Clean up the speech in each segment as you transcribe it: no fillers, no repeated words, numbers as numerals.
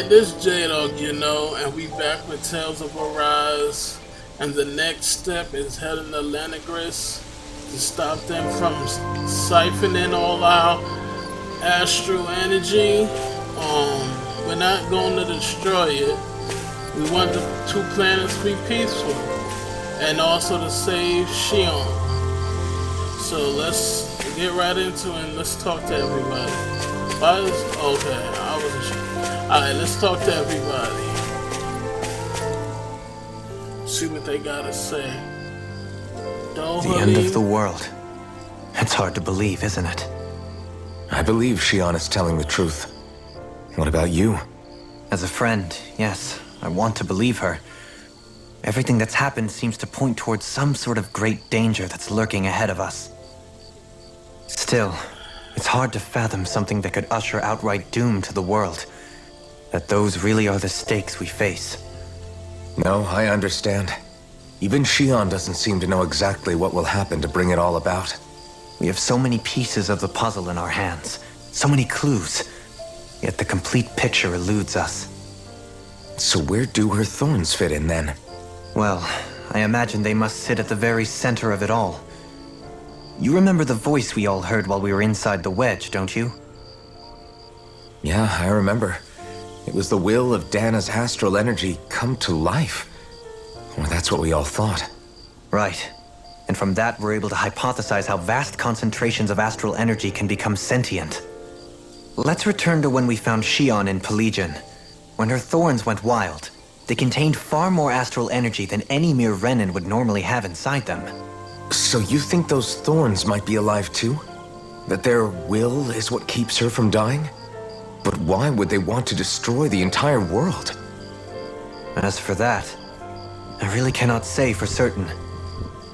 this J-Dog, and we back with Tales of Arise. And the next step is heading to Lenegis to stop them from siphoning all our astral energy. We're not going to destroy it. We want the two planets to be peaceful. And also to save Shion. So let's get right into it and let's talk to everybody. Okay, I wasn't sure. Alright, let's talk to everybody. See what they gotta say. The end of the world. It's hard to believe, isn't it? I believe Shion is telling the truth. What about you? As a friend, yes, I want to believe her. Everything that's happened seems to point towards some sort of great danger that's lurking ahead of us. Still, it's hard to fathom something that could usher outright doom to the world. That those really are the stakes we face. No, I understand. Even Shion doesn't seem to know exactly what will happen to bring it all about. We have so many pieces of the puzzle in our hands, so many clues, yet the complete picture eludes us. So where do her thorns fit in then? Well, I imagine they must sit at the very center of it all. You remember the voice we all heard while we were inside the wedge, don't you? Yeah, I remember. It was the will of Dana's astral energy come to life. Or that's what we all thought. Right. And from that, we're able to hypothesize how vast concentrations of astral energy can become sentient. Let's return to when we found Shion in Pelagian. When her thorns went wild, they contained far more astral energy than any mere Renin would normally have inside them. So you think those thorns might be alive too? That their will is what keeps her from dying? But why would they want to destroy the entire world? As for that, I really cannot say for certain.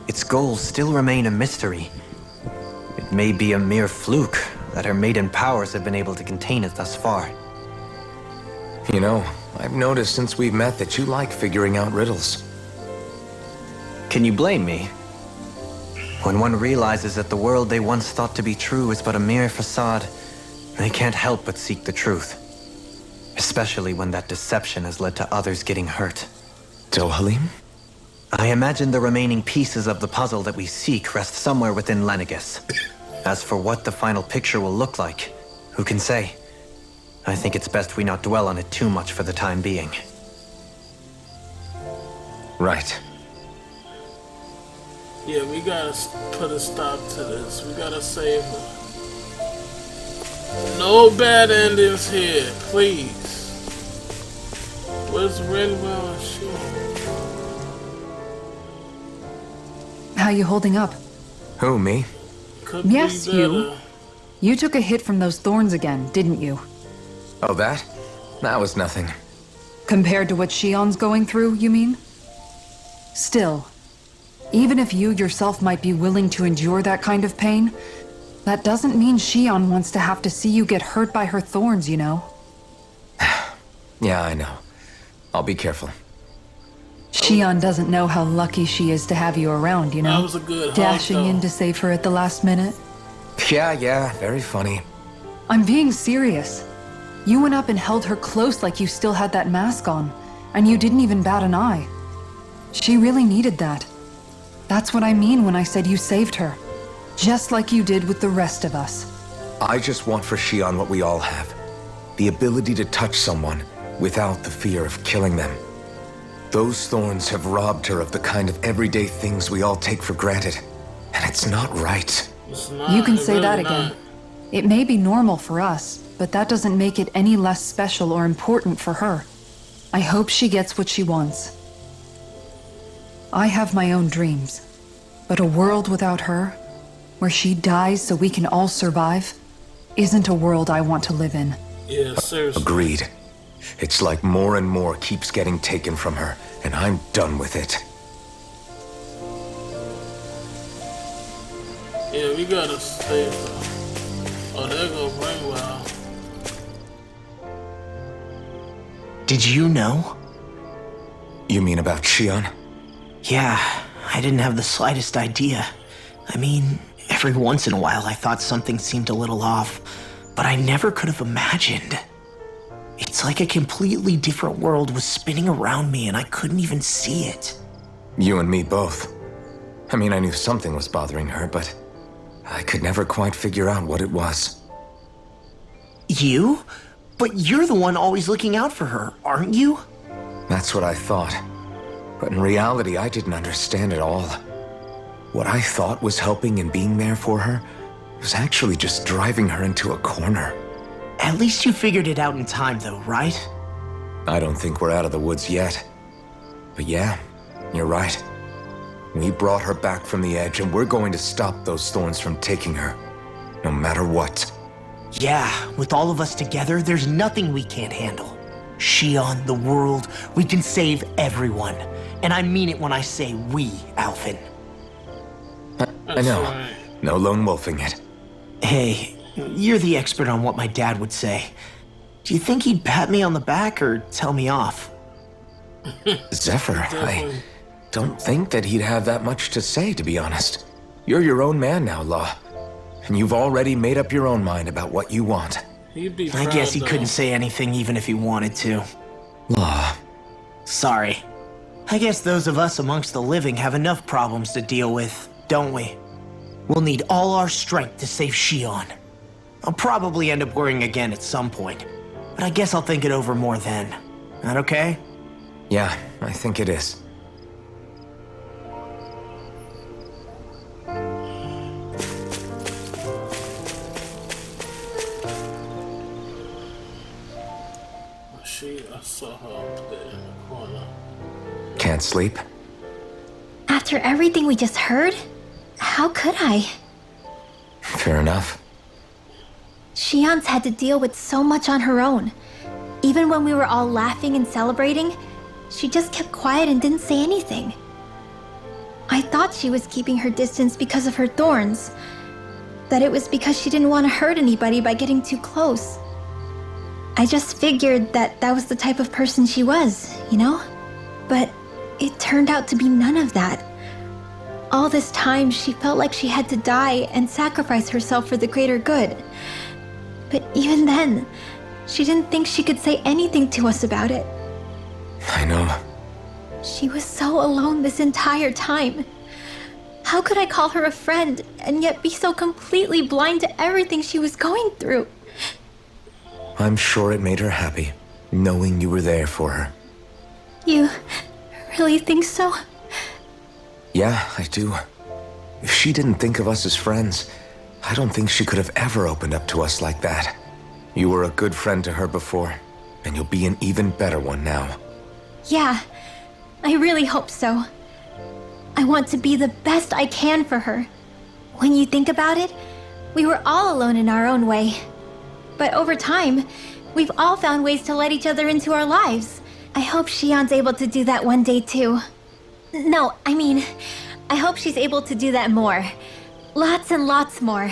Its goals still remain a mystery. It may be a mere fluke that her maiden powers have been able to contain it thus far. You know, I've noticed since we've met that you like figuring out riddles. Can you blame me? When one realizes that the world they once thought to be true is but a mere facade, they can't help but seek the truth. Especially when that deception has led to others getting hurt. Dohalim? I imagine the remaining pieces of the puzzle that we seek rest somewhere within Lenegis. As for what the final picture will look like, who can say? I think it's best we not dwell on it too much for the time being. Right. Yeah, we gotta put a stop to this. We gotta save her. No bad endings here, please. Where's Renwell and Shion? How you holding up? Who, me? Could Yes, be better. you. You took a hit from those thorns again, didn't you? Oh, that? That was nothing. Compared to what Shion's going through, you mean? Still, even if you yourself might be willing to endure that kind of pain, that doesn't mean Shion wants to have to see you get hurt by her thorns, you know? Yeah, I know. I'll be careful. Shion doesn't know how lucky she is to have you around, you know? That was a good hug, Dashing though. in to save her at the last minute. Yeah, very funny. I'm being serious. You went up and held her close like you still had that mask on, and you didn't even bat an eye. She really needed that. That's what I mean when I said you saved her. Just like you did with the rest of us. I just want for Shion what we all have. The ability to touch someone without the fear of killing them. Those thorns have robbed her of the kind of everyday things we all take for granted. And it's not right. It's not, You can it say really that not. again. It may be normal for us, but that doesn't make it any less special or important for her. I hope she gets what she wants. I have my own dreams, but a world without her, where she dies so we can all survive, isn't a world I want to live in. Yeah, seriously. Agreed. It's like more and more keeps getting taken from her, and I'm done with it. Yeah, we gotta save her. Oh, there go Renwell. Did you know? You mean about Shion? Yeah, I didn't have the slightest idea. I mean, every once in a while I thought something seemed a little off, but I never could have imagined. It's like a completely different world was spinning around me and I couldn't even see it. You and me both. I mean, I knew something was bothering her, but I could never quite figure out what it was. You? But you're the one always looking out for her, aren't you? That's what I thought. But in reality, I didn't understand it all. What I thought was helping and being there for her was actually just driving her into a corner. At least you figured it out in time, though, right? I don't think we're out of the woods yet. But yeah, you're right. We brought her back from the edge, and we're going to stop those thorns from taking her, no matter what. Yeah, with all of us together, there's nothing we can't handle. Shion, the world, we can save everyone. And I mean it when I say we, Alphen. I know. Right. No lone wolfing it. Hey, you're the expert on what my dad would say. Do you think he'd pat me on the back or tell me off? Zephyr, I Definitely. don't think that he'd have that much to say, to be honest. You're your own man now, Law. And you've already made up your own mind about what you want. He'd be I proud, guess he though. couldn't say anything even if he wanted to. Law. Sorry. I guess those of us amongst the living have enough problems to deal with, don't we? We'll need all our strength to save Shion. I'll probably end up worrying again at some point, but I guess I'll think it over more then. That okay? Yeah, I think it is. I saw her up there in the corner. Can't sleep? After everything we just heard, how could I? Fair enough. Shion's had to deal with so much on her own. Even when we were all laughing and celebrating, she just kept quiet and didn't say anything. I thought she was keeping her distance because of her thorns. That it was because she didn't want to hurt anybody by getting too close. I just figured that that was the type of person she was, you know? But it turned out to be none of that. All this time, she felt like she had to die and sacrifice herself for the greater good. But even then, she didn't think she could say anything to us about it. I know. She was so alone this entire time. How could I call her a friend and yet be so completely blind to everything she was going through? I'm sure it made her happy, knowing you were there for her. You really think so? Yeah, I do. If she didn't think of us as friends, I don't think she could have ever opened up to us like that. You were a good friend to her before, and you'll be an even better one now. Yeah, I really hope so. I want to be the best I can for her. When you think about it, we were all alone in our own way. But over time, we've all found ways to let each other into our lives. I hope Shion's able to do that one day too. No, I mean, I hope she's able to do that more. Lots and lots more.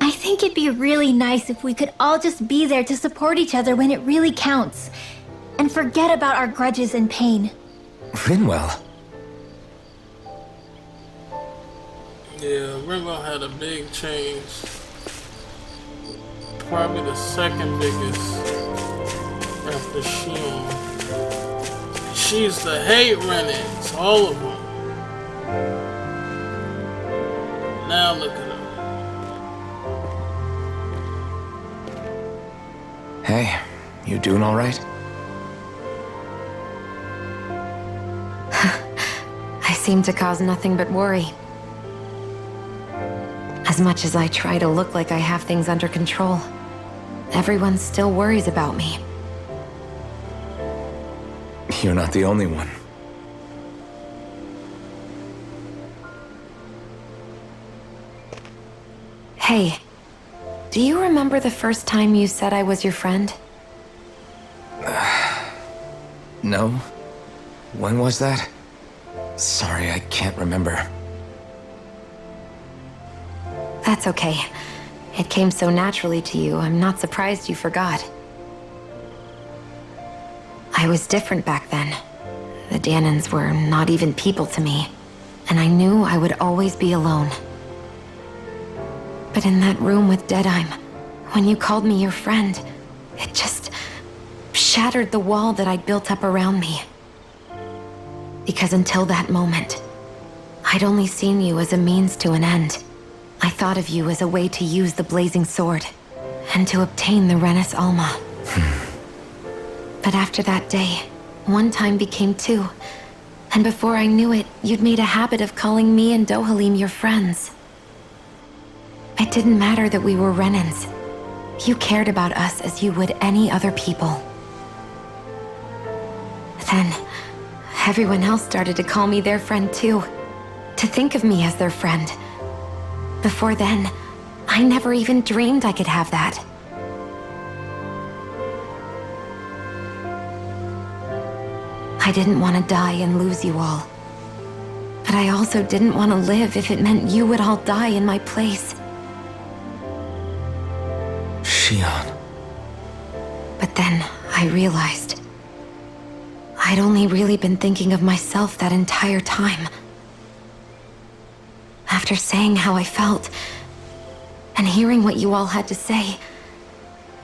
I think it'd be really nice if we could all just be there to support each other when it really counts. And forget about our grudges and pain. Rinwell. Yeah, Ringo had a big change. Probably the second biggest after Shion. She used to hate Renix, all of them. Now look at her. Hey, you doing all right? I seem to cause nothing but worry. As much as I try to look like I have things under control, everyone still worries about me. You're not the only one. Hey, do you remember the first time you said I was your friend? No? When was that? Sorry, I can't remember. That's okay. It came so naturally to you, I'm not surprised you forgot. I was different back then. The Danans were not even people to me, and I knew I would always be alone. But in that room with Deadheim, when you called me your friend, it just... shattered the wall that I'd built up around me. Because until that moment, I'd only seen you as a means to an end. I thought of you as a way to use the blazing sword, and to obtain the Renis Alma. But after that day, one time became two, and before I knew it, you'd made a habit of calling me and Dohalim your friends. It didn't matter that we were Renins. You cared about us as you would any other people. Then, everyone else started to call me their friend too, to think of me as their friend. Before then, I never even dreamed I could have that. I didn't want to die and lose you all. But I also didn't want to live if it meant you would all die in my place. Shion. But then I realized I'd only really been thinking of myself that entire time. After saying how I felt, and hearing what you all had to say,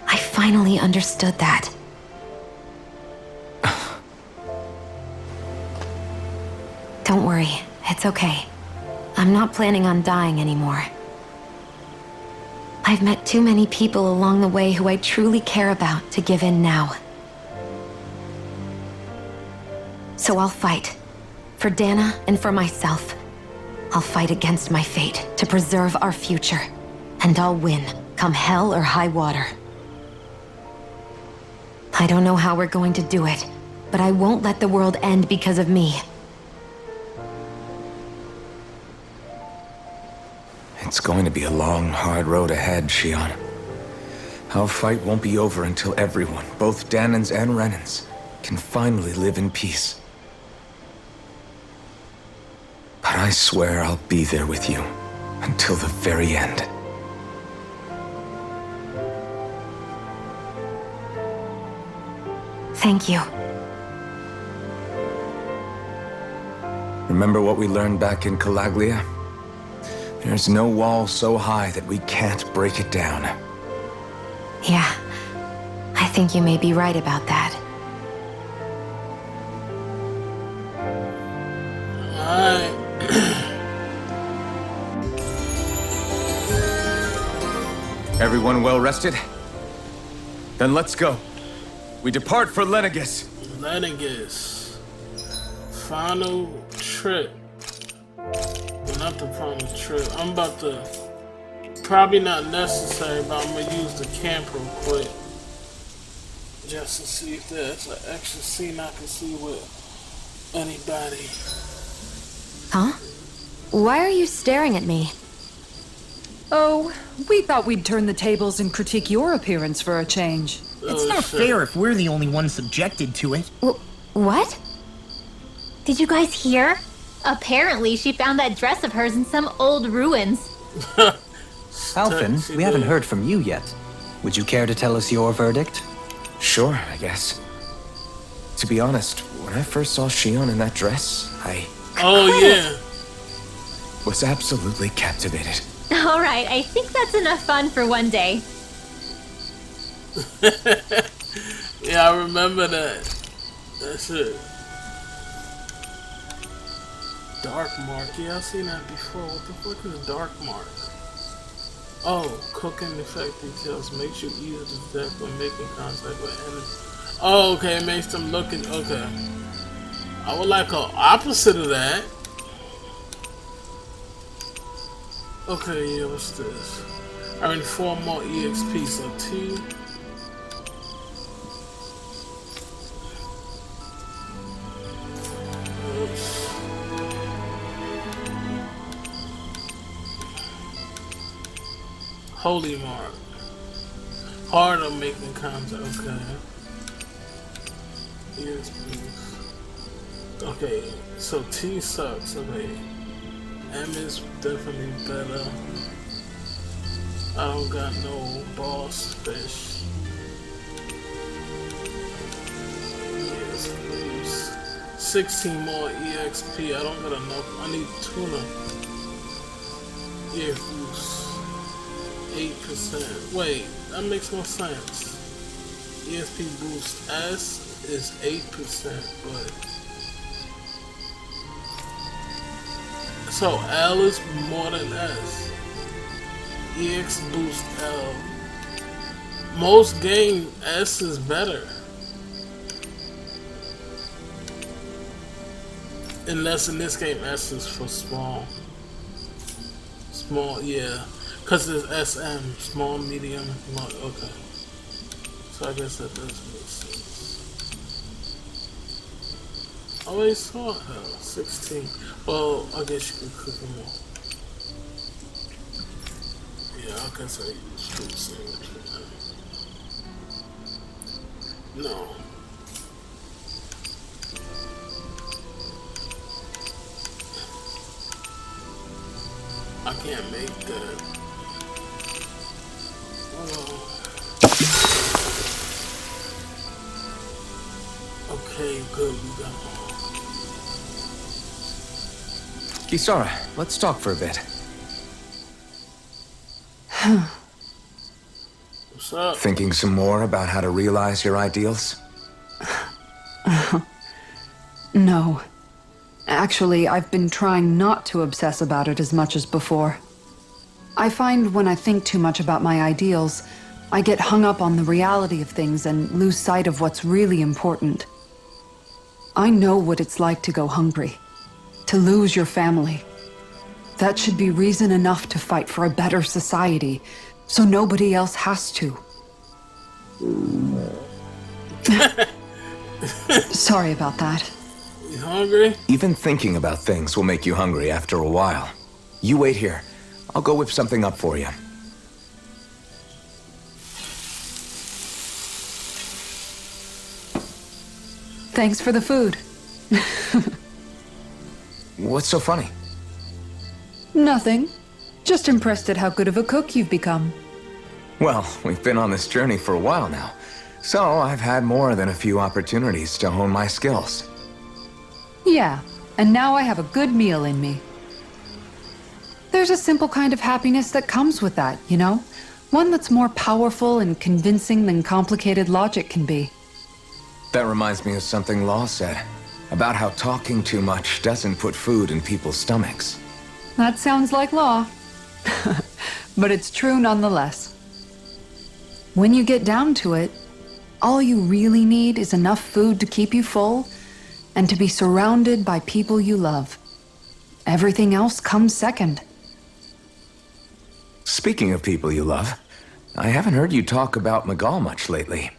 I finally understood that. Don't worry, it's okay. I'm not planning on dying anymore. I've met too many people along the way who I truly care about to give in now. So I'll fight. For Dana and for myself. I'll fight against my fate to preserve our future. And I'll win, come hell or high water. I don't know how we're going to do it, but I won't let the world end because of me. It's going to be a long, hard road ahead, Shion. Our fight won't be over until everyone, both Danans and Renins, can finally live in peace. But I swear I'll be there with you until the very end. Thank you. Remember what we learned back in Calaglia? There's no wall so high that we can't break it down. Yeah, I think you may be right about that. Alright. Everyone well rested? Then let's go. We depart for Lenegis. Lenegis. Final trip. Well, not the final trip. I'm about to... Probably not necessary, but I'm gonna use the camp real quick. Just to see if there's an extra scene I can see with anybody. Huh? Why are you staring at me? Oh, we thought we'd turn the tables and critique your appearance for a change. It's not fair if we're the only ones subjected to it. What? Did you guys hear? Apparently, she found that dress of hers in some old ruins. Alphen, we haven't heard from you yet. Would you care to tell us your verdict? Sure, I guess. To be honest, when I first saw Shion in that dress, I Oh, yeah. was absolutely captivated. Alright, I think that's enough fun for one day. Yeah, I remember that. That's it. Dark mark. Yeah, I've seen that before. What the fuck is a dark mark? Oh, cooking effect details makes you easy to detect when making contact with enemies. Oh, okay, it makes them looking. Okay. I would like a opposite of that. Okay, yeah, what's this? I earned 4 more EXP, so 2. Oops. Holy mark. Hard on making contact. Okay. EXP. Okay, so T sucks. Okay. M is definitely better. I don't got no boss fish. Yes, please. 16 more EXP. I don't got enough. I need tuna. Yeah, goose. 8%. Wait, that makes no sense. ESP boost S is 8%, but so L is more than S. EX boost L. Most game S is better. Unless in this game S is for small. Small, yeah. Because it's SM. Small, medium, large. Okay. So I guess that does make sense. Oh, wait, saw hell. 16. Well, I guess you can cook them all. Yeah, I guess I use fruit sandwich for that. No. I can't make that. Okay, good, we got all. Kisara, let's talk for a bit. What's up? Thinking some more about how to realize your ideals? No. Actually, I've been trying not to obsess about it as much as before. I find when I think too much about my ideals, I get hung up on the reality of things and lose sight of what's really important. I know what it's like to go hungry, to lose your family. That should be reason enough to fight for a better society, so nobody else has to. Sorry about that. You hungry? Even thinking about things will make you hungry after a while. You wait here. I'll go whip something up for you. Thanks for the food. What's so funny? Nothing. Just impressed at how good of a cook you've become. Well, we've been on this journey for a while now, so I've had more than a few opportunities to hone my skills. Yeah, and now I have a good meal in me. There's a simple kind of happiness that comes with that, you know? One that's more powerful and convincing than complicated logic can be. That reminds me of something Law said, about how talking too much doesn't put food in people's stomachs. That sounds like Law. But it's true nonetheless. When you get down to it, all you really need is enough food to keep you full and to be surrounded by people you love. Everything else comes second. Speaking of people you love, I haven't heard you talk about Magal much lately.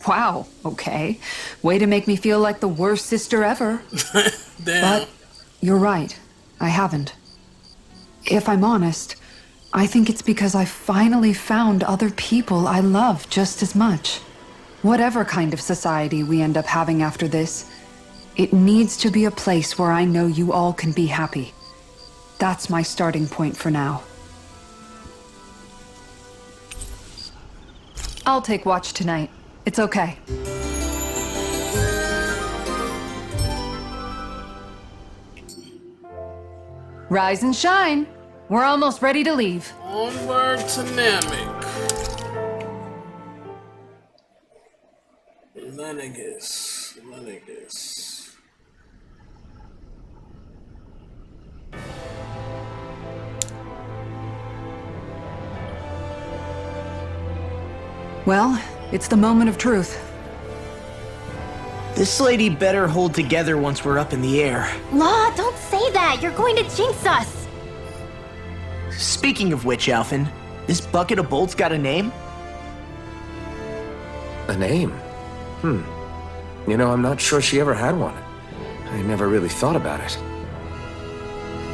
Wow, okay. Way to make me feel like the worst sister ever. Damn. But you're right, I haven't. If I'm honest, I think it's because I finally found other people I love just as much. Whatever kind of society we end up having after this, it needs to be a place where I know you all can be happy. That's my starting point for now. I'll take watch tonight. It's okay. Rise and shine. We're almost ready to leave. Onward to Namek. Lenegis. Well, it's the moment of truth. This lady better hold together once we're up in the air. Law, don't say that. You're going to jinx us. Speaking of which, Alphen, this bucket of bolts got a name? A name? You know, I'm not sure she ever had one. I never really thought about it.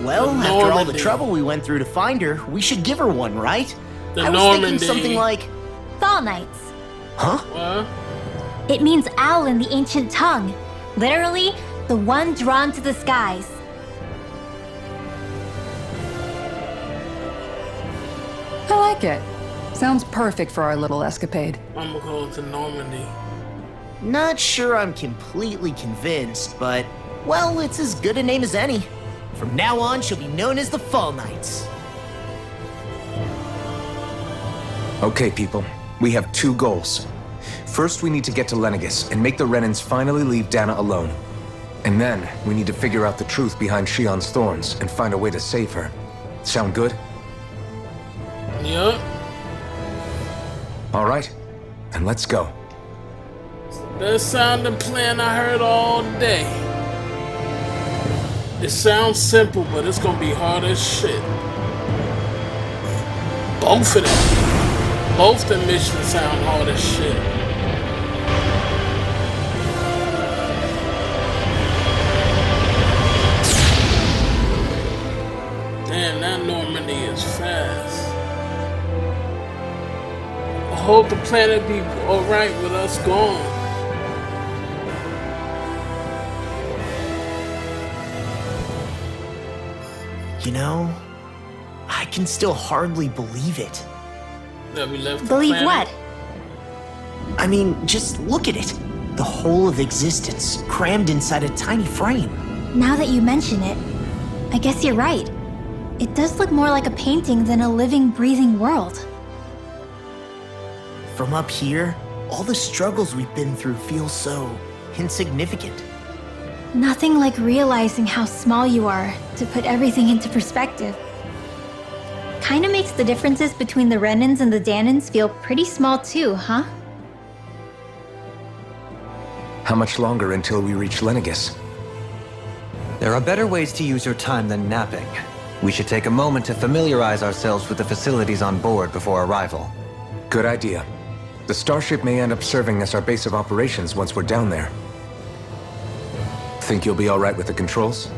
Well, after all the Normandy. trouble we went through to find her, we should give her one, right? The I was Normandy. thinking something like, Fall Knights. huh? What? It means owl in the ancient tongue. Literally, the one drawn to the skies. I like it. Sounds perfect for our little escapade. I'm gonna go to Normandy. Not sure I'm completely convinced, but, well, it's as good a name as any. From now on, she'll be known as the Fall Knights. Okay, people. We have two goals. First, we need to get to Lenegis and make the Renans finally leave Dana alone. And then, we need to figure out the truth behind Shion's thorns and find a way to save her. Sound good? Yup. All right, then let's go. Best sounding plan I heard all day. It sounds simple, but it's gonna be hard as shit. Both of them. Both the missions sound hard as shit. Damn, that Normandy is fast. I hope the planet be alright with us gone. You know, I can still hardly believe it. That we left the Believe planet. what? I mean, just look at it. The whole of existence crammed inside a tiny frame. Now that you mention it, I guess you're right. It does look more like a painting than a living, breathing world. From up here, all the struggles we've been through feel so insignificant. Nothing like realizing how small you are to put everything into perspective. Kinda makes the differences between the Renans and the Danans feel pretty small too, huh? How much longer until we reach Lenegis? There are better ways to use your time than napping. We should take a moment to familiarize ourselves with the facilities on board before arrival. Good idea. The starship may end up serving as our base of operations once we're down there. Think you'll be all right with the controls?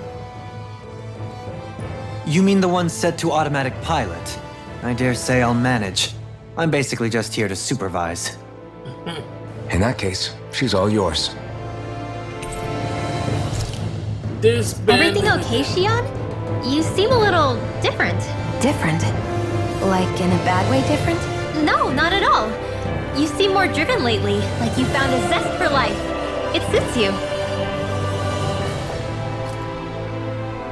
You mean the one set to automatic pilot? I dare say I'll manage. I'm basically just here to supervise. In that case, she's all yours. This Everything okay, Shion? You seem a little different. Different? Like in a bad way different? No, not at all. You seem more driven lately, like you found a zest for life. It suits you.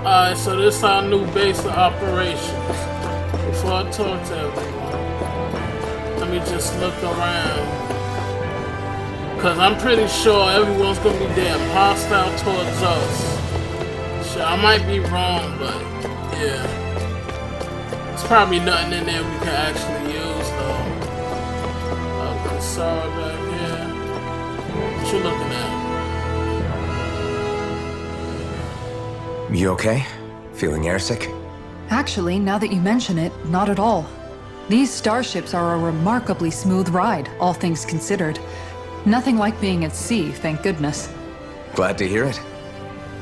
Alright, so this is our new base of operations. Before I talk to everyone, let me just look around. Cause I'm pretty sure everyone's gonna be damn hostile towards us. Sure, I might be wrong, but yeah. There's probably nothing in there we can actually use though. Okay, sorry back here. What you looking at? You okay? Feeling airsick? Actually, now that you mention it, not at all. These starships are a remarkably smooth ride, all things considered. Nothing like being at sea, thank goodness. Glad to hear it.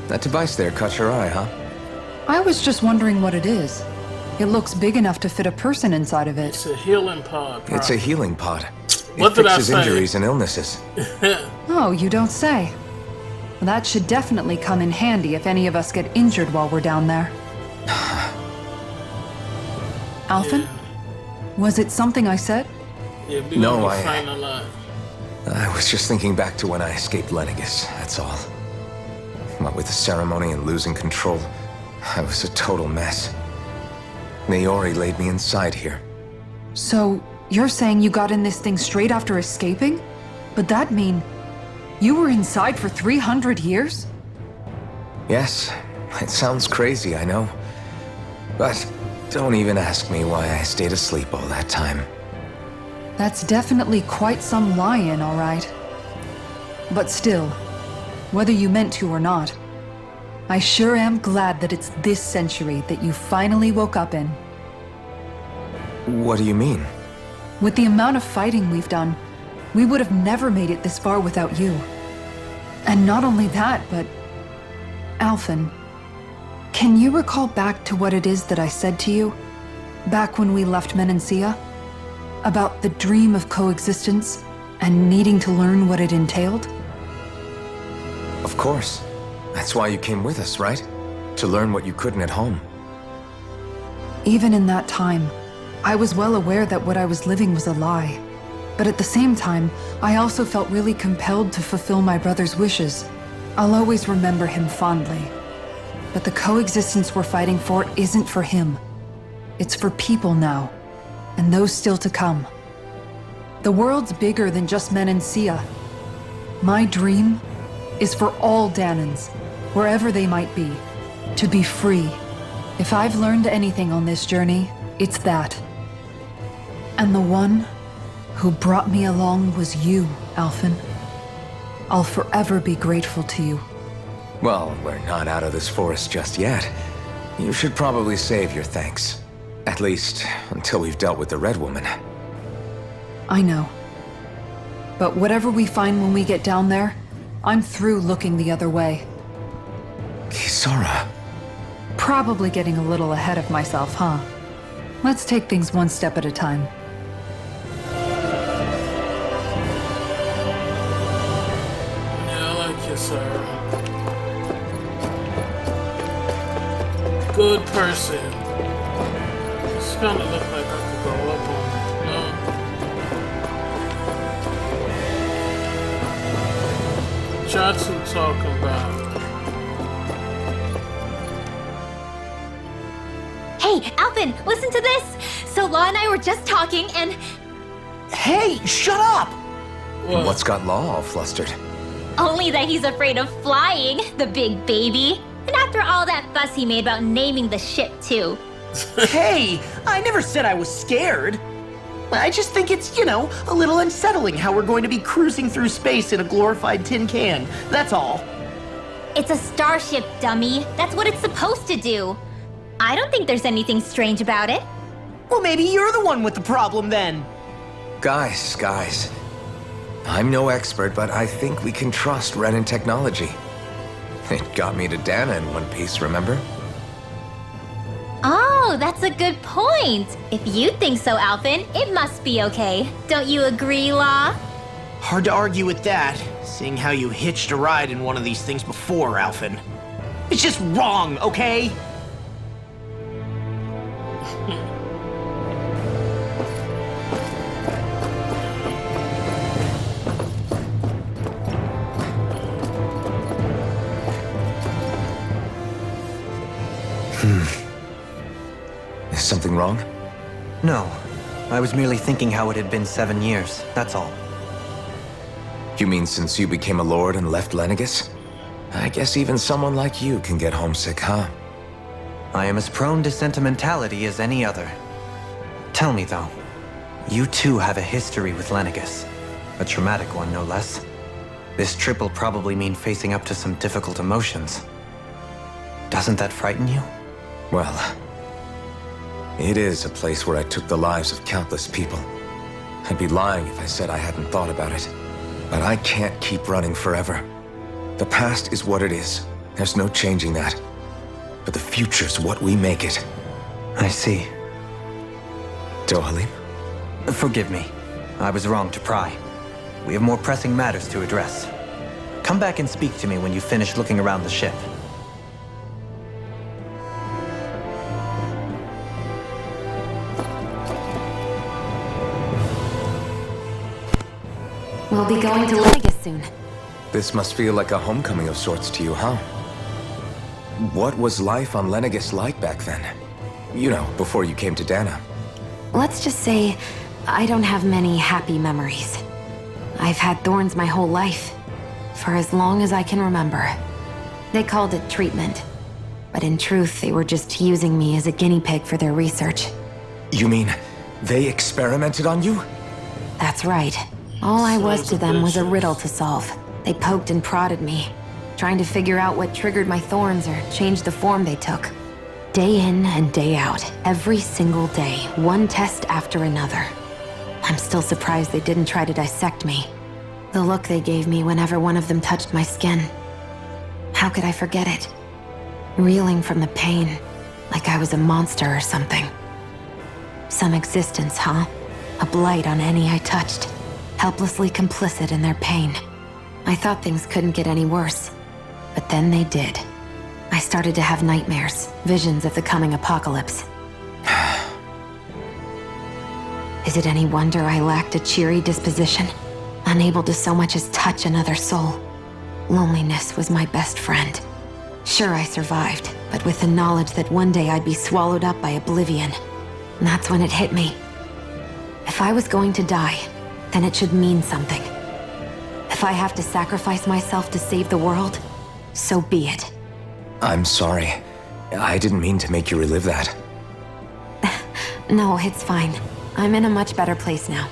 That device there caught your eye, huh? I was just wondering what it is. It looks big enough to fit a person inside of it. It's a healing pod. It's a healing pod. What It did I fixes say? injuries and illnesses. Oh, you don't say. That should definitely come in handy if any of us get injured while we're down there. Alphen? Was it something I said? Yeah, we No, gonna I- be fighting a lot. I was just thinking back to when I escaped Lenegis, that's all. What with the ceremony and losing control, I was a total mess. Naori laid me inside here. So, you're saying you got in this thing straight after escaping? But that mean you were inside for 300 years? Yes, it sounds crazy, I know. But don't even ask me why I stayed asleep all that time. That's definitely quite some lie-in, all right. But still, whether you meant to or not, I sure am glad that it's this century that you finally woke up in. What do you mean? With the amount of fighting we've done, we would have never made it this far without you. And not only that, but... Alphen, can you recall back to what it is that I said to you? Back when we left Menancia? About the dream of coexistence and needing to learn what it entailed? Of course. That's why you came with us, right? To learn what you couldn't at home. Even in that time, I was well aware that what I was living was a lie. But at the same time, I also felt really compelled to fulfill my brother's wishes. I'll always remember him fondly. But the coexistence we're fighting for isn't for him. It's for people now, and those still to come. The world's bigger than just Menancia. My dream is for all Danans, wherever they might be, to be free. If I've learned anything on this journey, it's that. And the one who brought me along was you, Alphen. I'll forever be grateful to you. Well, we're not out of this forest just yet. You should probably save your thanks. At least, until we've dealt with the Red Woman. I know. But whatever we find when we get down there, I'm through looking the other way. Kisara. Probably getting a little ahead of myself, huh? Let's take things one step at a time. Yeah, I like you, sir. Good person. This kind of look like I could go up on it. No? Jatsu talking about. Hey, Alphen, listen to this! So Law and I were just talking and... Hey, shut up! What? What's got Law all flustered? Only that he's afraid of flying, the big baby. And after all that fuss he made about naming the ship, too. Hey, I never said I was scared. I just think it's, a little unsettling how we're going to be cruising through space in a glorified tin can. That's all. It's a starship, dummy. That's what it's supposed to do. I don't think there's anything strange about it. Well, maybe you're the one with the problem then. Guys. I'm no expert, but I think we can trust Renan technology. It got me to Dana in one piece, remember? Oh, that's a good point. If you think so, Alphen, it must be okay. Don't you agree, Law? Hard to argue with that, seeing how you hitched a ride in one of these things before, Alphen. It's just wrong, okay? Is something wrong? No. I was merely thinking how it had been 7 years, that's all. You mean since you became a lord and left Lenegis? I guess even someone like you can get homesick, huh? I am as prone to sentimentality as any other. Tell me, though, you too have a history with Lenegis. A traumatic one, no less. This trip will probably mean facing up to some difficult emotions. Doesn't that frighten you? Well, it is a place where I took the lives of countless people. I'd be lying if I said I hadn't thought about it. But I can't keep running forever. The past is what it is. There's no changing that. But the future's what we make it. I see. Dohalim? Forgive me. I was wrong to pry. We have more pressing matters to address. Come back and speak to me when you finish looking around the ship. We'll be going to Lenegis soon. This must feel like a homecoming of sorts to you, huh? What was life on Lenegis like back then? You know, before you came to Dana. Let's just say, I don't have many happy memories. I've had thorns my whole life, for as long as I can remember. They called it treatment, but in truth, they were just using me as a guinea pig for their research. You mean, they experimented on you? That's right. All I was to them was a riddle to solve. They poked and prodded me, trying to figure out what triggered my thorns or changed the form they took. Day in and day out, every single day, one test after another. I'm still surprised they didn't try to dissect me. The look they gave me whenever one of them touched my skin. How could I forget it? Reeling from the pain, like I was a monster or something. Some existence, huh? A blight on any I touched, helplessly complicit in their pain. I thought things couldn't get any worse, but then they did. I started to have nightmares, visions of the coming apocalypse. Is it any wonder I lacked a cheery disposition? Unable to so much as touch another soul. Loneliness was my best friend. Sure, I survived, but with the knowledge that one day I'd be swallowed up by oblivion. And that's when it hit me. If I was going to die, then it should mean something. If I have to sacrifice myself to save the world, so be it. I'm sorry. I didn't mean to make you relive that. No, it's fine. I'm in a much better place now.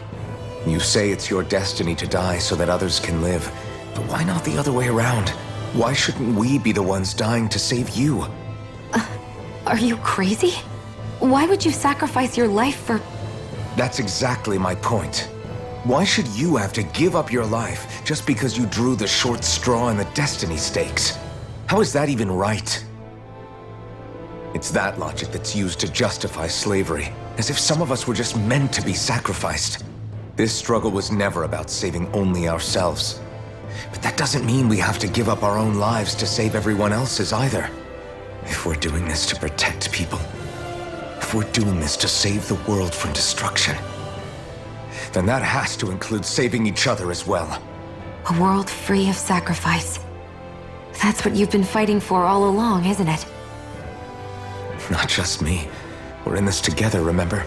You say it's your destiny to die so that others can live. But why not the other way around? Why shouldn't we be the ones dying to save you? Are you crazy? Why would you sacrifice your life for... That's exactly my point. Why should you have to give up your life just because you drew the short straw in the destiny stakes? How is that even right? It's that logic that's used to justify slavery, as if some of us were just meant to be sacrificed. This struggle was never about saving only ourselves. But that doesn't mean we have to give up our own lives to save everyone else's either. If we're doing this to protect people, if we're doing this to save the world from destruction, then that has to include saving each other as well. A world free of sacrifice. That's what you've been fighting for all along, isn't it? Not just me. We're in this together, remember?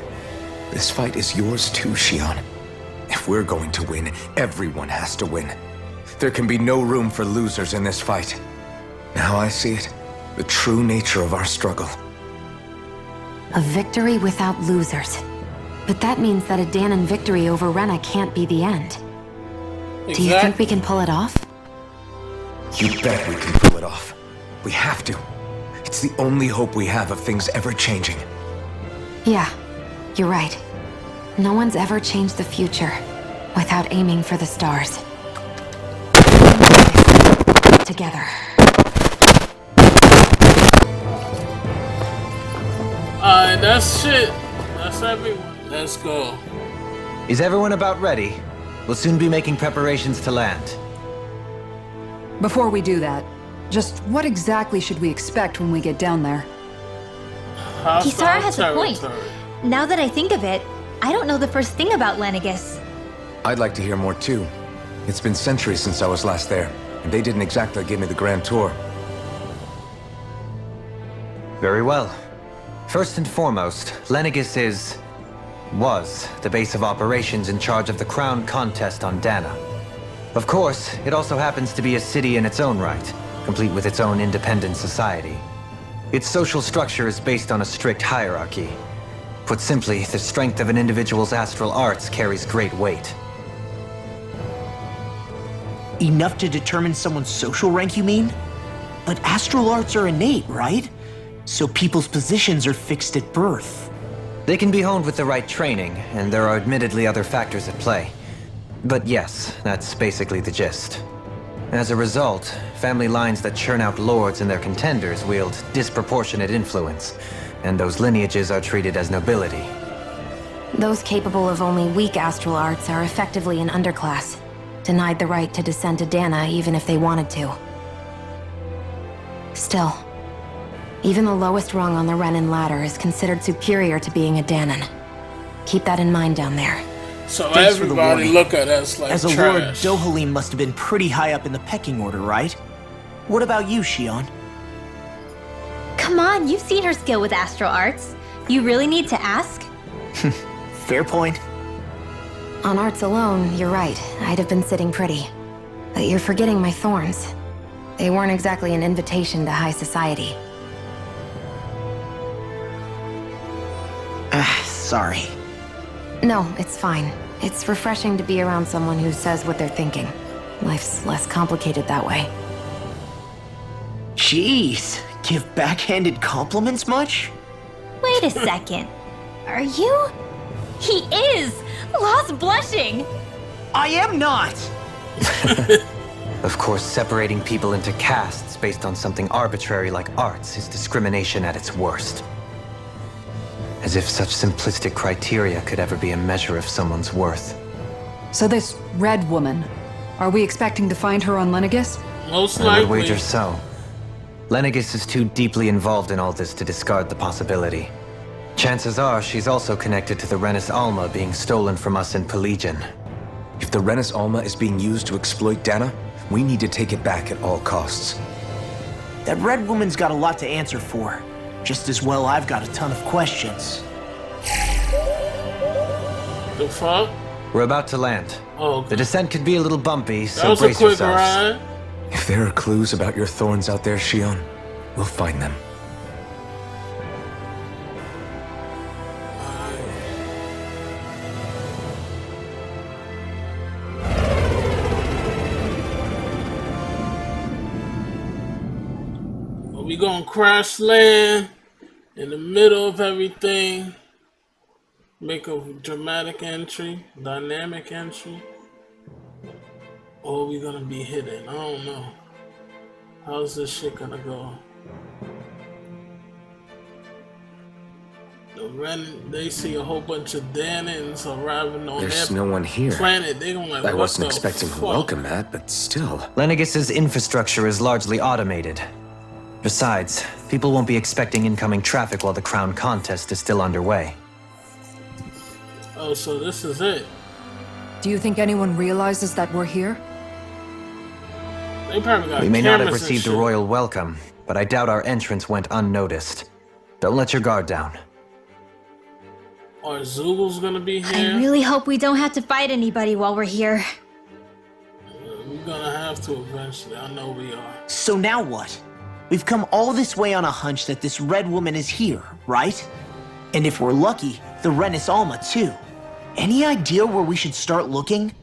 This fight is yours too, Xion. If we're going to win, everyone has to win. There can be no room for losers in this fight. Now I see it. The true nature of our struggle. A victory without losers. But that means that a Dahnan victory over Rena can't be the end. Do you think we can pull it off? You bet we can pull it off. We have to. It's the only hope we have of things ever changing. Yeah, you're right. No one's ever changed the future without aiming for the stars. Together. Alright, that's shit. That's everyone. Let's go. Is everyone about ready? We'll soon be making preparations to land. Before we do that, just what exactly should we expect when we get down there? Kisara has a point. territory. Now that I think of it, I don't know the first thing about Lenegis. I'd like to hear more too. It's been centuries since I was last there, and they didn't exactly give me the grand tour. Very well. First and foremost, Lenegis was the base of operations in charge of the crown contest on Dana. Of course, it also happens to be a city in its own right, complete with its own independent society. Its social structure is based on a strict hierarchy. Put simply, the strength of an individual's astral arts carries great weight. Enough to determine someone's social rank, you mean? But astral arts are innate, right? So people's positions are fixed at birth. They can be honed with the right training, and there are admittedly other factors at play. But yes, that's basically the gist. As a result, family lines that churn out lords and their contenders wield disproportionate influence, and those lineages are treated as nobility. Those capable of only weak astral arts are effectively an underclass, denied the right to descend to Dana even if they wanted to. Still, even the lowest rung on the Renan ladder is considered superior to being a Dahnan. Keep that in mind down there. So Thanks for the everybody warning. look at us like As a trash. lord, Dohalim must have been pretty high up in the pecking order, right? What about you, Xion? Come on, you've seen her skill with astral arts. You really need to ask? Fair point. On arts alone, you're right. I'd have been sitting pretty. But you're forgetting my thorns. They weren't exactly an invitation to high society. Sorry. No, it's fine. It's refreshing to be around someone who says what they're thinking. Life's less complicated that way. Jeez, give backhanded compliments much? Wait a second. Are you? He is! Lost blushing! I am not! Of course, separating people into castes based on something arbitrary like arts is discrimination at its worst. As if such simplistic criteria could ever be a measure of someone's worth. So this red woman, are we expecting to find her on Lenegis? Most I would likely. wager so. Lenegis is too deeply involved in all this to discard the possibility. Chances are she's also connected to the Renis Alma being stolen from us in Pelagian. If the Renis Alma is being used to exploit Dana, we need to take it back at all costs. That red woman's got a lot to answer for. Just as well I've got a ton of questions. The fuck? We're about to land. Oh, okay. The descent could be a little bumpy, That so was a brace quick yourselves. ride. If there are clues about your thorns out there, Shion, we'll find them. We gonna crash land in the middle of everything. Make a dramatic entry, dynamic entry. Or we gonna be hidden? I don't know. How's this shit gonna go? They see a whole bunch of Danins arriving on There's their no one here. planet. They gonna like, I what wasn't the expecting to fuck? welcome that, but still. Lenegis's infrastructure is largely automated. Besides, people won't be expecting incoming traffic while the crown contest is still underway. Oh, so this is it. Do you think anyone realizes that we're here? They probably got We may not have cameras and received a shit. royal welcome, but I doubt our entrance went unnoticed. Don't let your guard down. Or Zugel's gonna be I here. really hope we don't have to fight anybody while we're here. We're gonna have to eventually. I know we are. So now what? We've come all this way on a hunch that this red woman is here, right? And if we're lucky, the Renis Alma too. Any idea where we should start looking?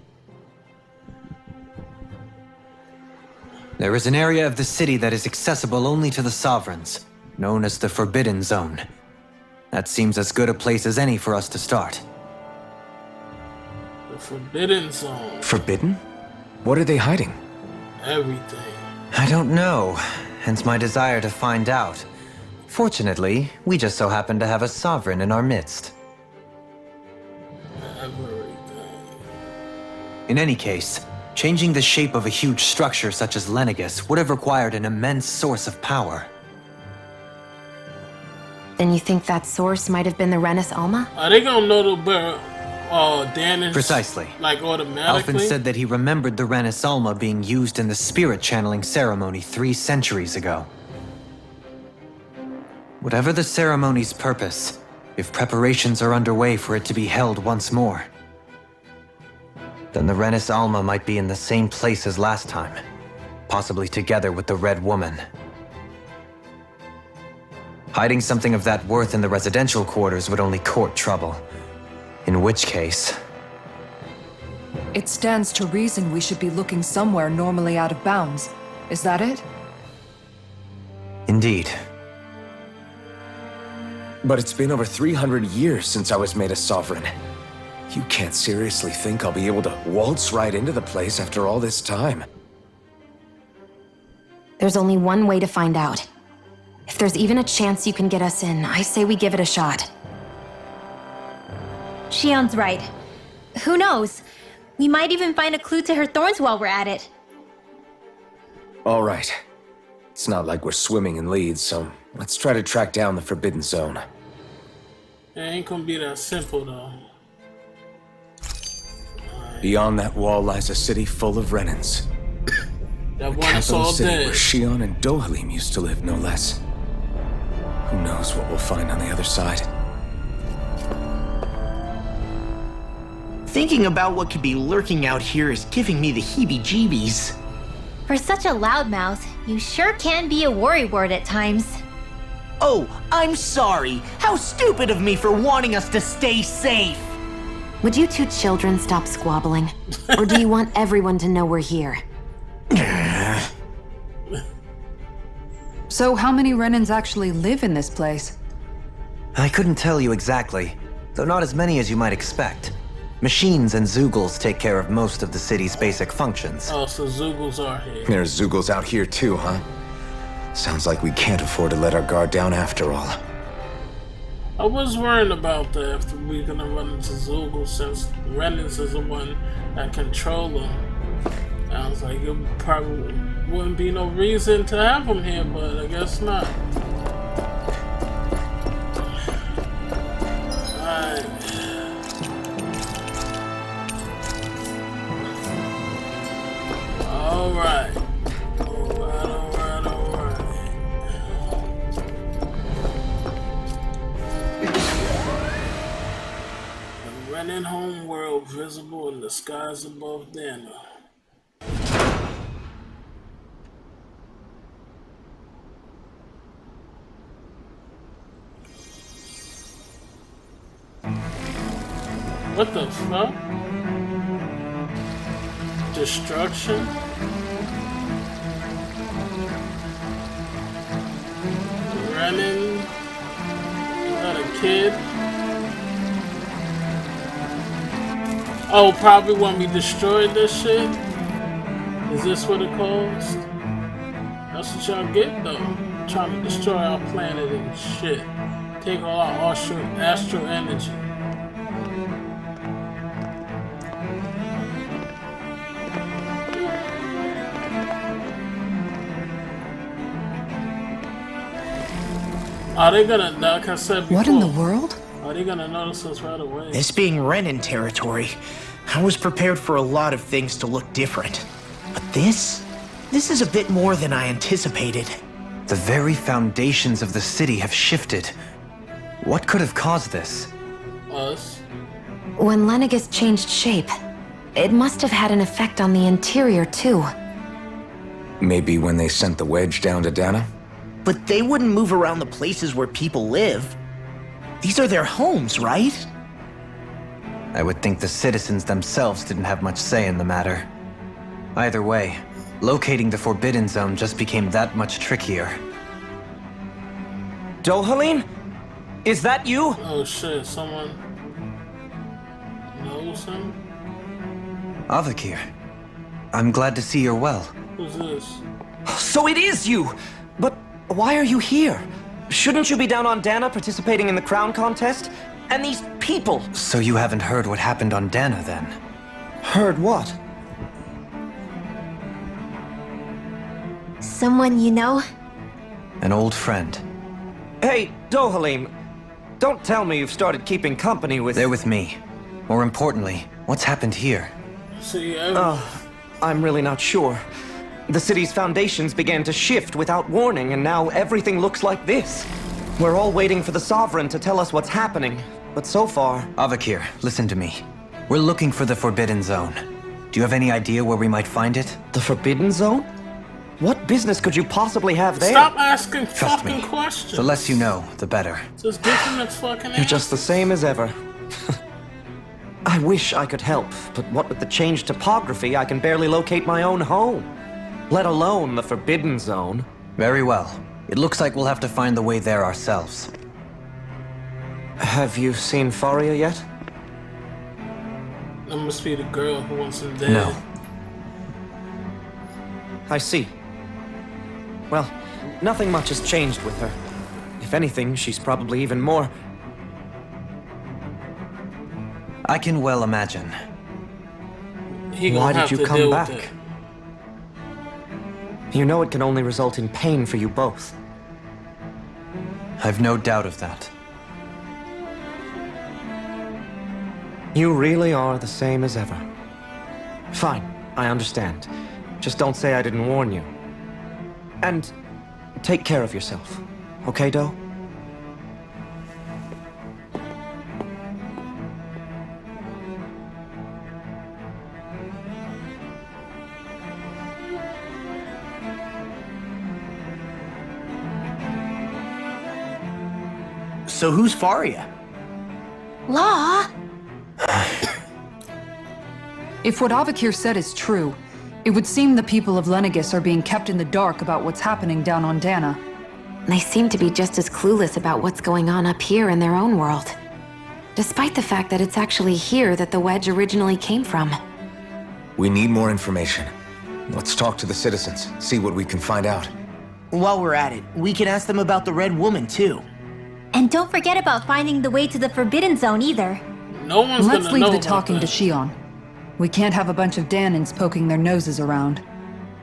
There is an area of the city that is accessible only to the sovereigns, known as the Forbidden Zone. That seems as good a place as any for us to start. The Forbidden Zone. Forbidden? What are they hiding? Everything. I don't know, hence my desire to find out. Fortunately, we just so happen to have a sovereign in our midst. Everything. In any case, changing the shape of a huge structure such as Lenegis would have required an immense source of power. Then you think that source might have been the Renis Alma? Are they gonna know the Danis? Precisely. Like automatically? Alphen said that he remembered the Renis Alma being used in the spirit channeling ceremony 3 centuries ago. Whatever the ceremony's purpose, if preparations are underway for it to be held once more, then the Renis Alma might be in the same place as last time, possibly together with the Red Woman. Hiding something of that worth in the residential quarters would only court trouble. In which case... It stands to reason we should be looking somewhere normally out of bounds. Is that it? Indeed. But it's been over 300 years since I was made a sovereign. You can't seriously think I'll be able to waltz right into the place after all this time. There's only one way to find out. If there's even a chance you can get us in, I say we give it a shot. Shion's right. Who knows? We might even find a clue to her thorns while we're at it. All right. It's not like we're swimming in leads, so let's try to track down the Forbidden Zone. It ain't gonna be that simple though. Beyond that wall lies a city full of Renins. That one is Capital all city dead. where Shion and Dohalim used to live, no less. Who knows what we'll find on the other side? Thinking about what could be lurking out here is giving me the heebie-jeebies. For such a loudmouth, you sure can be a worrywart at times. Oh, I'm sorry. How stupid of me for wanting us to stay safe. Would you two children stop squabbling? Or do you want everyone to know we're here? So how many Renins actually live in this place? I couldn't tell you exactly, though not as many as you might expect. Machines and Zugals take care of most of the city's basic functions. Oh, so Zugals are here. There's Zugals out here too, huh? Sounds like we can't afford to let our guard down after all. I was worrying about that if we're gonna run into Zugals since Renins is the one that control them. I was like, it probably wouldn't be no reason to have them here, but I guess not. Alright. Alright. Renin homeworld visible in the skies above Dana. What the fuck? Destruction? Renin? Is that a kid? Oh, probably when we destroyed this shit? Is this what it caused? That's what y'all get though. Trying to destroy our planet and shit. Take all our astral energy. Are they gonna, like I said before, What in the world? are they gonna notice us right away? This being Renin territory, I was prepared for a lot of things to look different. But this is a bit more than I anticipated. The very foundations of the city have shifted. What could have caused this? Us? When Lenegis changed shape, it must have had an effect on the interior too. Maybe when they sent the wedge down to Dana? But they wouldn't move around the places where people live. These are their homes, right? I would think the citizens themselves didn't have much say in the matter. Either way, locating the Forbidden Zone just became that much trickier. Dohalim? Is that you? Oh shit, someone knows him? Avakir, I'm glad to see you're well. Who's this? So it is you! But why are you here? Shouldn't you be down on Dana participating in the crown contest? And these people! So you haven't heard what happened on Dana then? Heard what? Someone you know? An old friend. Hey, Dohalim, don't tell me you've started keeping company with... They're with me. More importantly, what's happened here? See, I'm really not sure. The city's foundations began to shift without warning, and now everything looks like this. We're all waiting for the Sovereign to tell us what's happening, but so far... Avakir, listen to me. We're looking for the Forbidden Zone. Do you have any idea where we might find it? The Forbidden Zone? What business could you possibly have there? stop asking Trust fucking me. questions. The less you know, the better. Just give him its fucking You're just the same as ever. I wish I could help, but what with the changed topography, I can barely locate my own home. Let alone the Forbidden Zone. Very well. It looks like we'll have to find the way there ourselves. Have you seen Faria yet? That must be the girl who wants him dead. No. I see. Well, nothing much has changed with her. If anything, she's probably even more... I can well imagine. He gonna Why have did you to come deal with back? it. You know it can only result in pain for you both. I've no doubt of that. You really are the same as ever. Fine, I understand. Just don't say I didn't warn you. And take care of yourself. Okay, Doe? So who's Faria? Law? If what Avakir said is true, it would seem the people of Lenegis are being kept in the dark about what's happening down on Dana. They seem to be just as clueless about what's going on up here in their own world. Despite the fact that it's actually here that the wedge originally came from. We need more information. Let's talk to the citizens, see what we can find out. While we're at it, we can ask them about the Red Woman, too. And don't forget about finding the way to the Forbidden Zone either. No one's Let's gonna leave know the about talking that. to Shion. We can't have a bunch of Danins poking their noses around.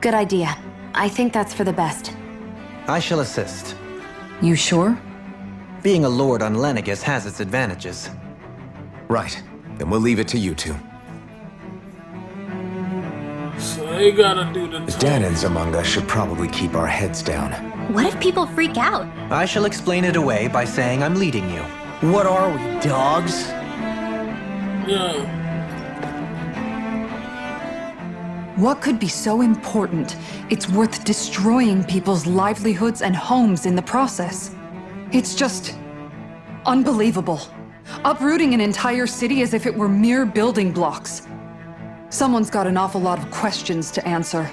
Good idea. I think that's for the best. I shall assist. You sure? Being a lord on Lenegis has its advantages. Right. Then we'll leave it to you two. So they gotta do the The talking. Danins among us should probably keep our heads down. What if people freak out? I shall explain it away by saying I'm leading you. What are we, dogs? Yeah. What could be so important it's worth destroying people's livelihoods and homes in the process? It's just unbelievable. Uprooting an entire city as if it were mere building blocks. Someone's got an awful lot of questions to answer.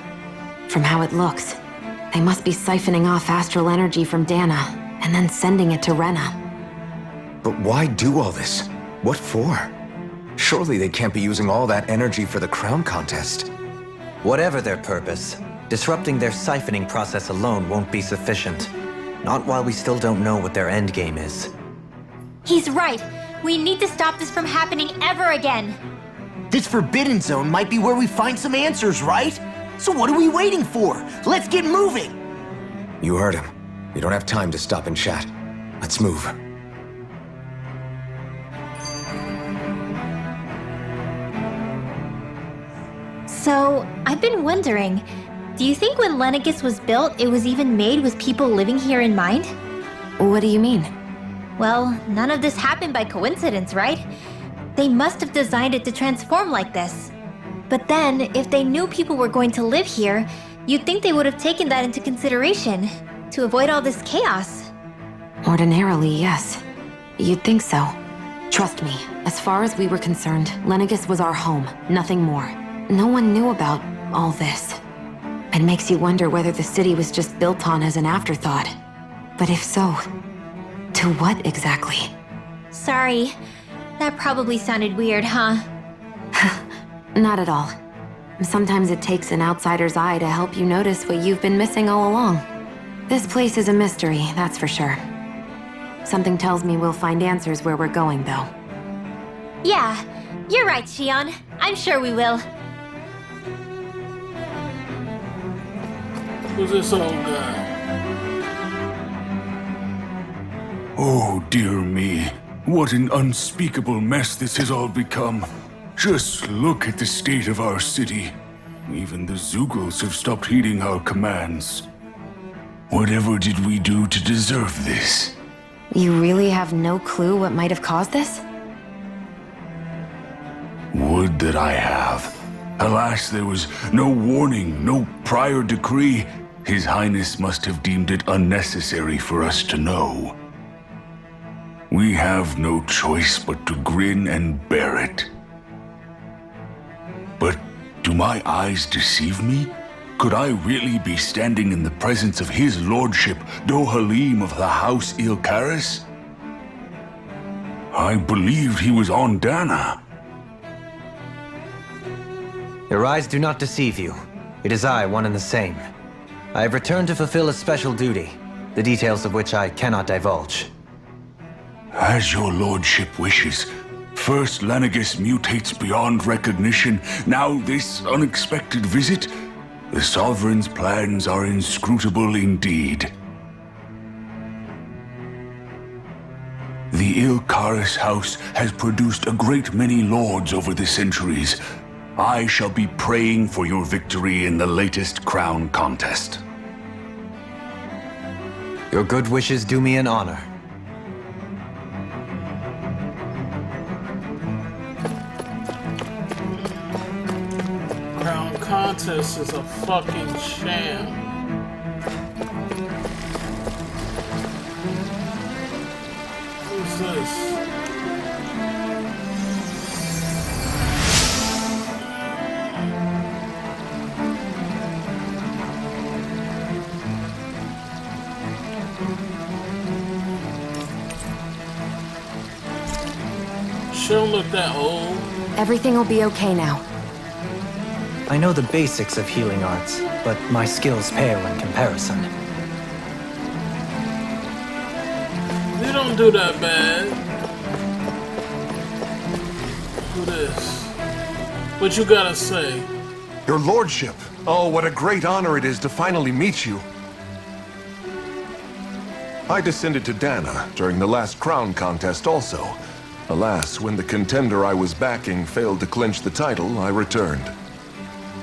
From how it looks, they must be siphoning off astral energy from Dana and then sending it to Rena. But why do all this? What for? Surely they can't be using all that energy for the crown contest. Whatever their purpose, disrupting their siphoning process alone won't be sufficient. Not while we still don't know what their endgame is. He's right. We need to stop this from happening ever again. This Forbidden Zone might be where we find some answers, right? So what are we waiting for? Let's get moving! You heard him. We don't have time to stop and chat. Let's move. So, I've been wondering, do you think when Lenegis was built, it was even made with people living here in mind? What do you mean? Well, none of this happened by coincidence, right? They must have designed it to transform like this. But then, if they knew people were going to live here, you'd think they would have taken that into consideration, to avoid all this chaos. Ordinarily, yes. You'd think so. Trust me, as far as we were concerned, Lenegis was our home, nothing more. No one knew about all this. It makes you wonder whether the city was just built on as an afterthought. But if so, to what exactly? Sorry. That probably sounded weird, huh? Not at all. Sometimes it takes an outsider's eye to help you notice what you've been missing all along. This place is a mystery, that's for sure. Something tells me we'll find answers where we're going, though. Yeah, you're right, Shion. I'm sure we will. Who's this old guy? Oh, dear me. What an unspeakable mess this has all become. Just look at the state of our city. Even the Zugos have stopped heeding our commands. Whatever did we do to deserve this? You really have no clue what might have caused this? Would that I have. Alas, there was no warning, no prior decree. His Highness must have deemed it unnecessary for us to know. We have no choice but to grin and bear it. But do my eyes deceive me? Could I really be standing in the presence of his lordship, Dohalim of the House Ilkaris? I believed he was on Dana. Your eyes do not deceive you. It is I, one and the same. I have returned to fulfill a special duty, the details of which I cannot divulge. As your lordship wishes. First Lenegis mutates beyond recognition, now this unexpected visit. The Sovereign's plans are inscrutable indeed. The Ilkaris house has produced a great many lords over the centuries. I shall be praying for your victory in the latest crown contest. Your good wishes do me an honor. Crown contest is a fucking sham. Who's this? She don't look that old. Everything will be okay now. I know the basics of healing arts, but my skills pale in comparison. You don't do that bad. Who this? What you gotta say? Your lordship. Oh, what a great honor it is to finally meet you. I descended to Dana during the last crown contest also. Alas, when the contender I was backing failed to clinch the title, I returned.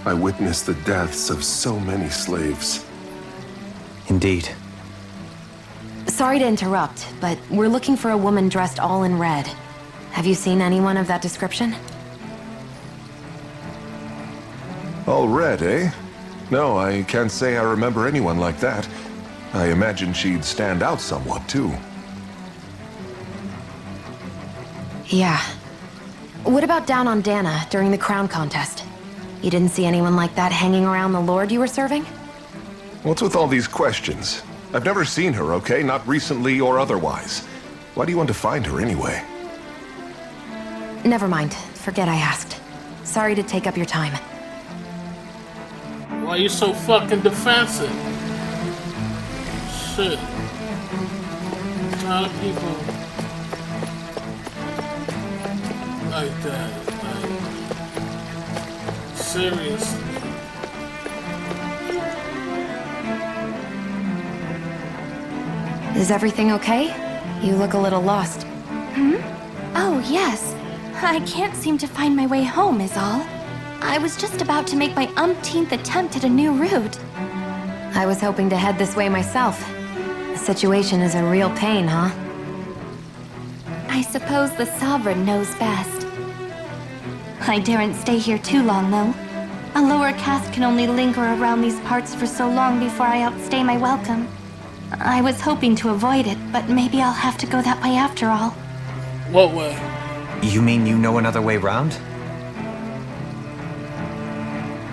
I witnessed the deaths of so many slaves. Indeed. Sorry to interrupt, but we're looking for a woman dressed all in red. Have you seen anyone of that description? All red, eh? No, I can't say I remember anyone like that. I imagine she'd stand out somewhat, too. Yeah. What about down on Dana during the crown contest? You didn't see anyone like that hanging around the lord you were serving? What's with all these questions? I've never seen her, okay? Not recently or otherwise. Why do you want to find her anyway? Never mind. Forget I asked. Sorry to take up your time. Why you so fucking defensive? Shit. A lot of people like that. Like, seriously. Is everything okay? You look a little lost. Oh, yes. I can't seem to find my way home, is all. I was just about to make my umpteenth attempt at a new route. I was hoping to head this way myself. The situation is a real pain, huh? I suppose the Sovereign knows best. I daren't stay here too long, though. A lower caste can only linger around these parts for so long before I outstay my welcome. I was hoping to avoid it, but maybe I'll have to go that way after all. What way? You mean you know another way round?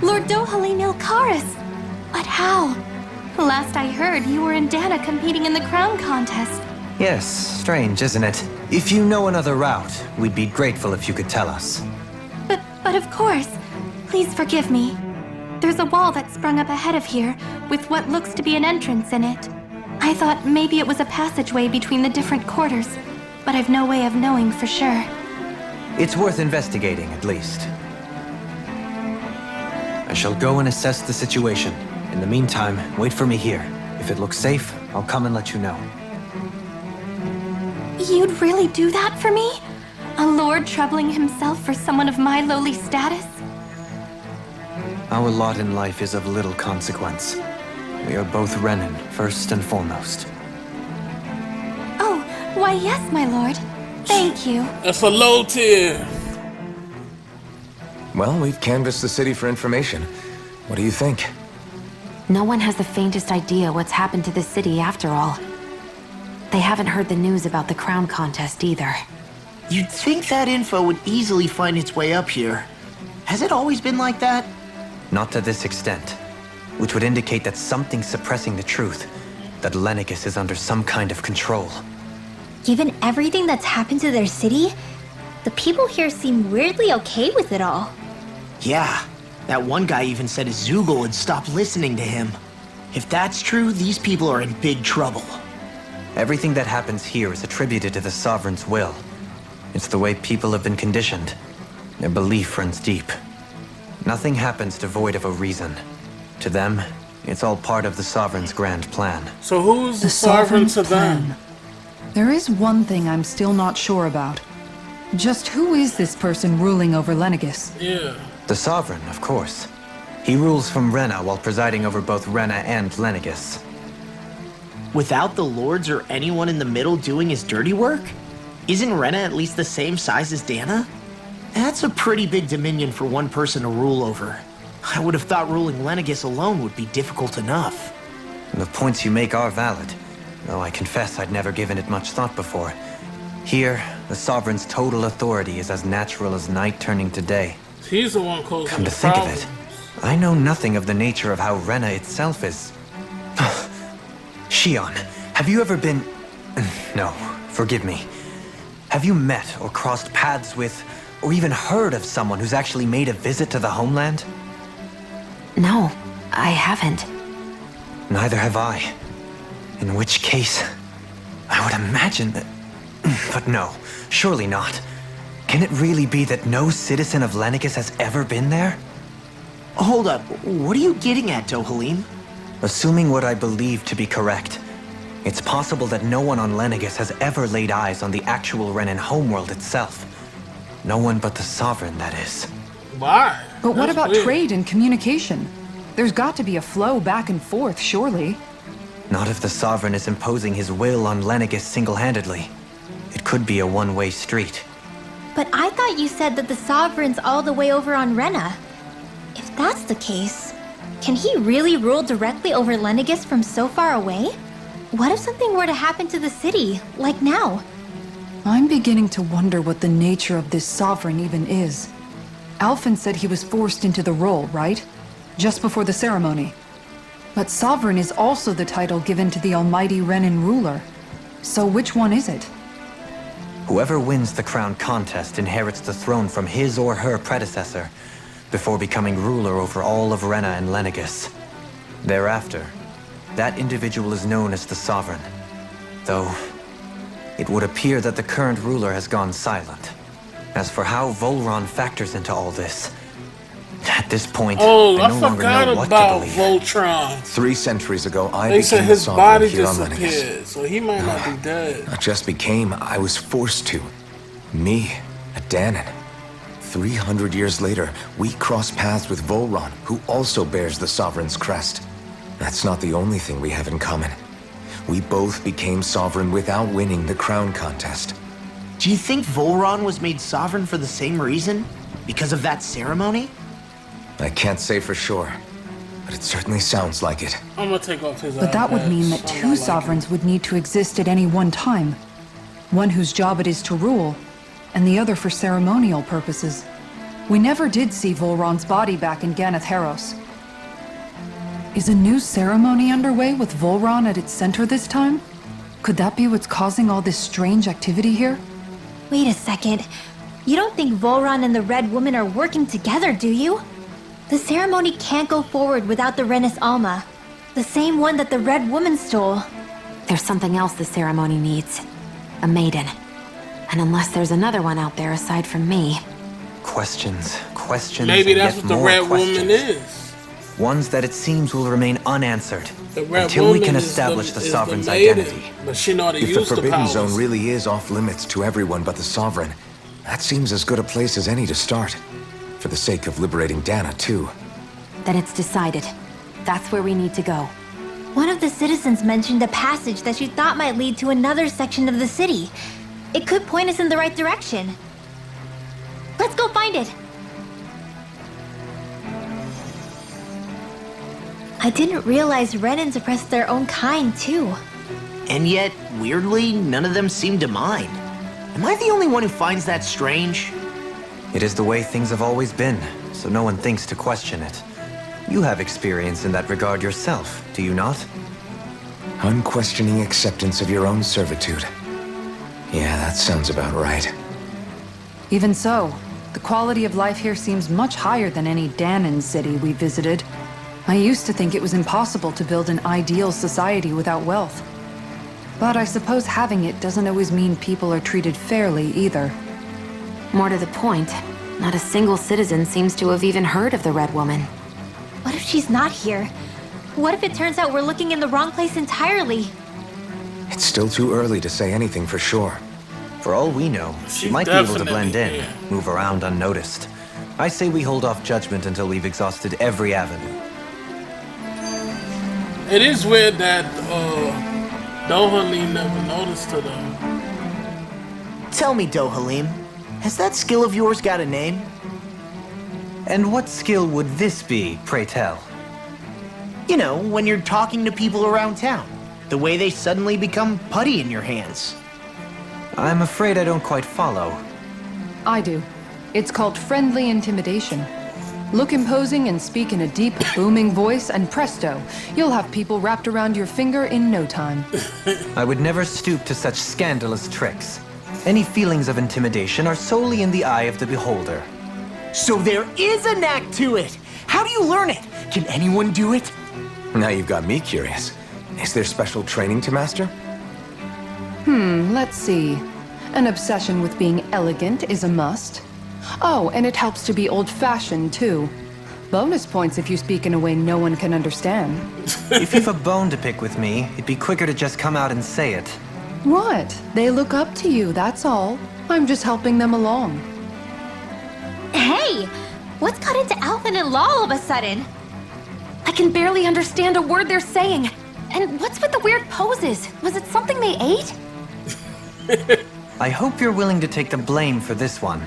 Lord Dohalim Ilkaris! But how? Last I heard, you were in Dana competing in the crown contest. Yes, strange, isn't it? If you know another route, we'd be grateful if you could tell us. But of course. Please forgive me. There's a wall that sprung up ahead of here, with what looks to be an entrance in it. I thought maybe it was a passageway between the different quarters, but I've no way of knowing for sure. It's worth investigating, at least. I shall go and assess the situation. In the meantime, wait for me here. If it looks safe, I'll come and let you know. You'd really do that for me? A lord troubling himself for someone of my lowly status? Our lot in life is of little consequence. We are both Renan, first and foremost. Oh, why yes, my lord. Thank you. That's a low tier. Well, we've canvassed the city for information. What do you think? No one has the faintest idea what's happened to the city after all. They haven't heard the news about the crown contest either. You'd think that info would easily find its way up here. Has it always been like that? Not to this extent, which would indicate that something's suppressing the truth, that Lenegis is under some kind of control. Given everything that's happened to their city, the people here seem weirdly okay with it all. Yeah, that one guy even said his Zoogle had stopped listening to him. If that's true, these people are in big trouble. Everything that happens here is attributed to the Sovereign's will. It's the way people have been conditioned. Their belief runs deep. Nothing happens devoid of a reason. To them, it's all part of the Sovereign's grand plan. So who's the sovereign to them? There is one thing I'm still not sure about. Just who is this person ruling over Lenegis? Yeah. The Sovereign, of course. He rules from Rena while presiding over both Rena and Lenegis. Without the lords or anyone in the middle doing his dirty work? Isn't Rena at least the same size as Dana? That's a pretty big dominion for one person to rule over. I would have thought ruling Lenegis alone would be difficult enough. The points you make are valid, though I confess I'd never given it much thought before. Here, the Sovereign's total authority is as natural as night turning to day. He's the one causing Come the to think of problems. it, I know nothing of the nature of how Rena itself is. Shion, have you ever been... No, forgive me. Have you met or crossed paths with, or even heard of someone who's actually made a visit to the homeland? No, I haven't. Neither have I. In which case, I would imagine that... But no, surely not. Can it really be that no citizen of Lenegis has ever been there? Hold up, what are you getting at, Dohalim? Assuming what I believe to be correct, it's possible that no one on Lenegis has ever laid eyes on the actual Renan homeworld itself. No one but the Sovereign, that is. Why? But what That's about weird. trade and communication? There's got to be a flow back and forth, surely. Not if the Sovereign is imposing his will on Lenegis single-handedly. It could be a one-way street. But I thought you said that the Sovereign's all the way over on Rena. If that's the case, can he really rule directly over Lenegis from so far away? What if something were to happen to the city, like now? I'm beginning to wonder what the nature of this sovereign even is. Alphen said he was forced into the role, right? Just before the ceremony. But sovereign is also the title given to the almighty Renan ruler. So which one is it? Whoever wins the crown contest inherits the throne from his or her predecessor, before becoming ruler over all of Rena and Lenegis. Thereafter, that individual is known as the Sovereign. Though, it would appear that the current ruler has gone silent. As for how Volron factors into all this, at this point, I no longer know what to believe. Voltron. 3 centuries ago, I They became said the his sovereign body here on Lenegis. disappeared, so he might not be dead. Not just became, I was forced to. Me, a Danon. 300 years later, we cross paths with Volron, who also bears the Sovereign's crest. That's not the only thing we have in common. We both became sovereign without winning the crown contest. Do you think Volron was made sovereign for the same reason? Because of that ceremony? I can't say for sure, but it certainly sounds like it. I'm gonna take off his But that would mean that two sovereigns would need to exist at any one time. One whose job it is to rule, and the other for ceremonial purposes. We never did see Volron's body back in Ganath Haros. Is a new ceremony underway with Volron at its center this time? Could that be what's causing all this strange activity here? Wait a second. You don't think Volron and the Red Woman are working together, do you? The ceremony can't go forward without the Renis Alma. The same one that the Red Woman stole. There's something else the ceremony needs. A maiden. And unless there's another one out there aside from me... Questions, Maybe and that's yet what the more Red questions. Woman is. Ones that it seems will remain unanswered The Red until Woman we can is establish the is Sovereign's maiden, identity. But she know how to If use the the Forbidden powers. Zone really is off limits to everyone but the Sovereign, that seems as good a place as any to start. For the sake of liberating Dana, too. Then it's decided. That's where we need to go. One of the citizens mentioned a passage that she thought might lead to another section of the city. It could point us in the right direction. Let's go find it. I didn't realize Renans oppressed their own kind, too. And yet, weirdly, none of them seem to mind. Am I the only one who finds that strange? It is the way things have always been, so no one thinks to question it. You have experience in that regard yourself, do you not? Unquestioning acceptance of your own servitude. Yeah, that sounds about right. Even so, the quality of life here seems much higher than any Danon city we visited. I used to think it was impossible to build an ideal society without wealth. But I suppose having it doesn't always mean people are treated fairly either. More to the point, not a single citizen seems to have even heard of the Red Woman. What if she's not here? What if it turns out we're looking in the wrong place entirely? It's still too early to say anything for sure. For all we know, she She's might be able to blend definitely in, here. move around unnoticed. I say we hold off judgment until we've exhausted every avenue. It is weird that Dohalim never noticed her though. Tell me, Dohalim, has that skill of yours got a name? And what skill would this be, pray tell? You know, when you're talking to people around town. The way they suddenly become putty in your hands. I'm afraid I don't quite follow. I do. It's called friendly intimidation. Look imposing and speak in a deep, booming voice, and presto, you'll have people wrapped around your finger in no time. I would never stoop to such scandalous tricks. Any feelings of intimidation are solely in the eye of the beholder. So there is a knack to it! How do you learn it? Can anyone do it? Now you've got me curious. Is there special training to master? Let's see. An obsession with being elegant is a must. Oh, and it helps to be old-fashioned, too. Bonus points if you speak in a way no one can understand. If you've a bone to pick with me, it'd be quicker to just come out and say it. What? They look up to you, that's all. I'm just helping them along. Hey! What's got into Alphen and Law all of a sudden? I can barely understand a word they're saying. And what's with the weird poses? Was it something they ate? I hope you're willing to take the blame for this one.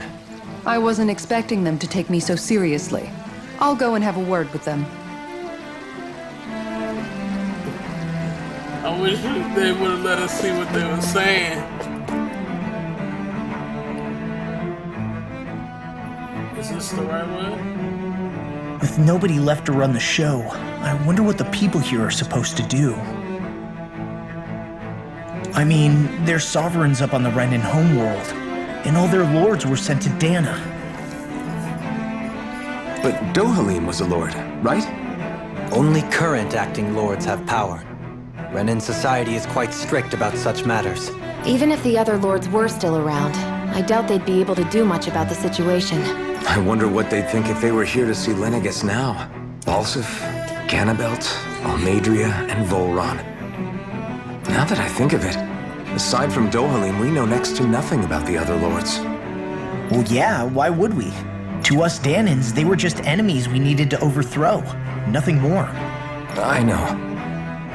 I wasn't expecting them to take me so seriously. I'll go and have a word with them. I wish they would have let us see what they were saying. Is this the right way? With nobody left to run the show, I wonder what the people here are supposed to do. I mean, they're sovereigns up on the Renin homeworld, and all their lords were sent to Dana. But Dohalim was a lord, right? Only current acting lords have power. Renin society is quite strict about such matters. Even if the other lords were still around, I doubt they'd be able to do much about the situation. I wonder what they'd think if they were here to see Lenegis now. Balsif, Ganabelt, Almadria, and Volron. Now that I think of it, aside from Dohalim, we know next to nothing about the other lords. Well, yeah, why would we? To us Danans, they were just enemies we needed to overthrow. Nothing more. I know.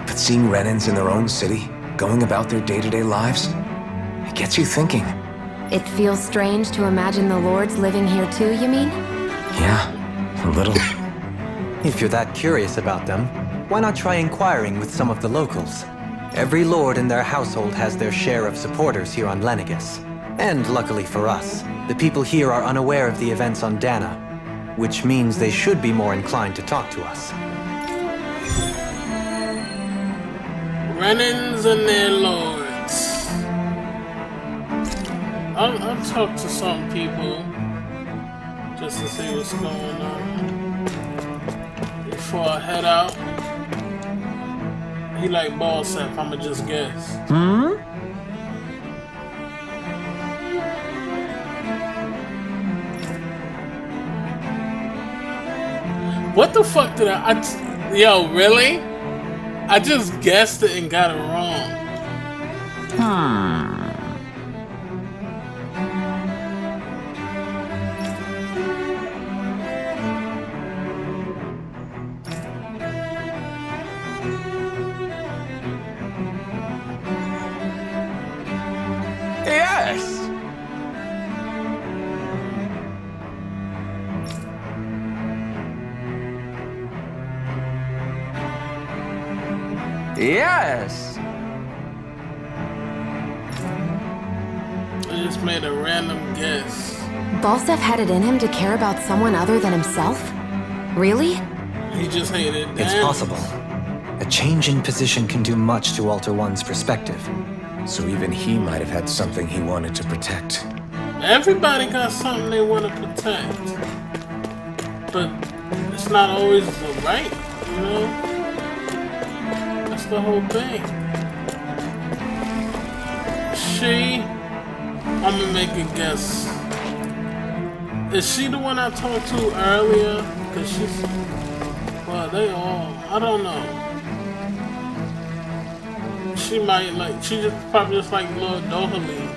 But seeing Renins in their own city, going about their day-to-day lives, it gets you thinking. It feels strange to imagine the lords living here too, you mean? Yeah, a little. If you're that curious about them, why not try inquiring with some of the locals? Every lord in their household has their share of supporters here on Lenegis. And luckily for us, the people here are unaware of the events on Dana, which means they should be more inclined to talk to us. Renins and their lords. I'll talk to some people just to see what's going on before I head out. He like Balsef, I'ma just guess. What the fuck did yo, really? I just guessed it and got it wrong. Yes! Yes! I just made a random guess. Balsef had it in him to care about someone other than himself? Really? He just hated It's Danny. possible. A change in position can do much to alter one's perspective. So even he might have had something he wanted to protect. Everybody got something they want to protect. But it's not always the right, you know? That's the whole thing. I'm gonna make a guess. Is she the one I talked to earlier? Cause she's, well, they all, I don't know. She might like, she just probably just like Lord Dohalim.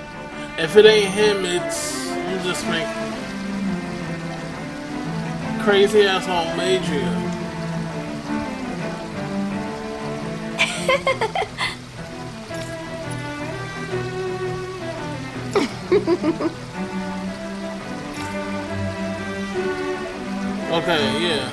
If it ain't him, I'm just making crazy ass on Madria. Okay, yeah.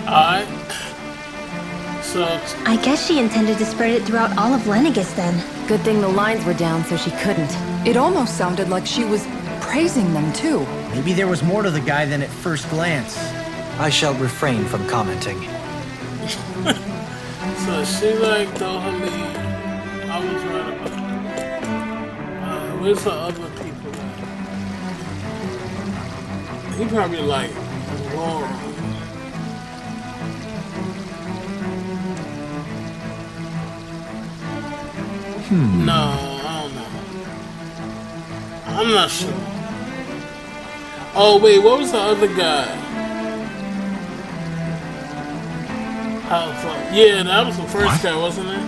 Alright. So, I guess she intended to spread it throughout all of Lenegis then. Good thing the lines were down so she couldn't. It almost sounded like she was praising them too. Maybe there was more to the guy than at first glance. I shall refrain from commenting. so she like Dohalie. I was right about that. Where's the other people at? He probably like Laura. No, I don't know. I'm not sure. Oh wait, what was the other guy? Yeah, that was the first guy, wasn't it?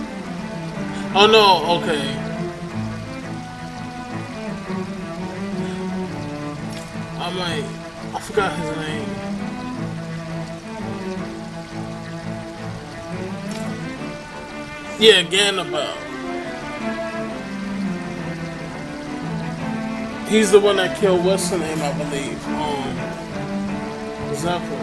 Oh no, okay. I forgot his name. Yeah, Ganabel. He's the one that killed what's her name, I believe. Zephyr.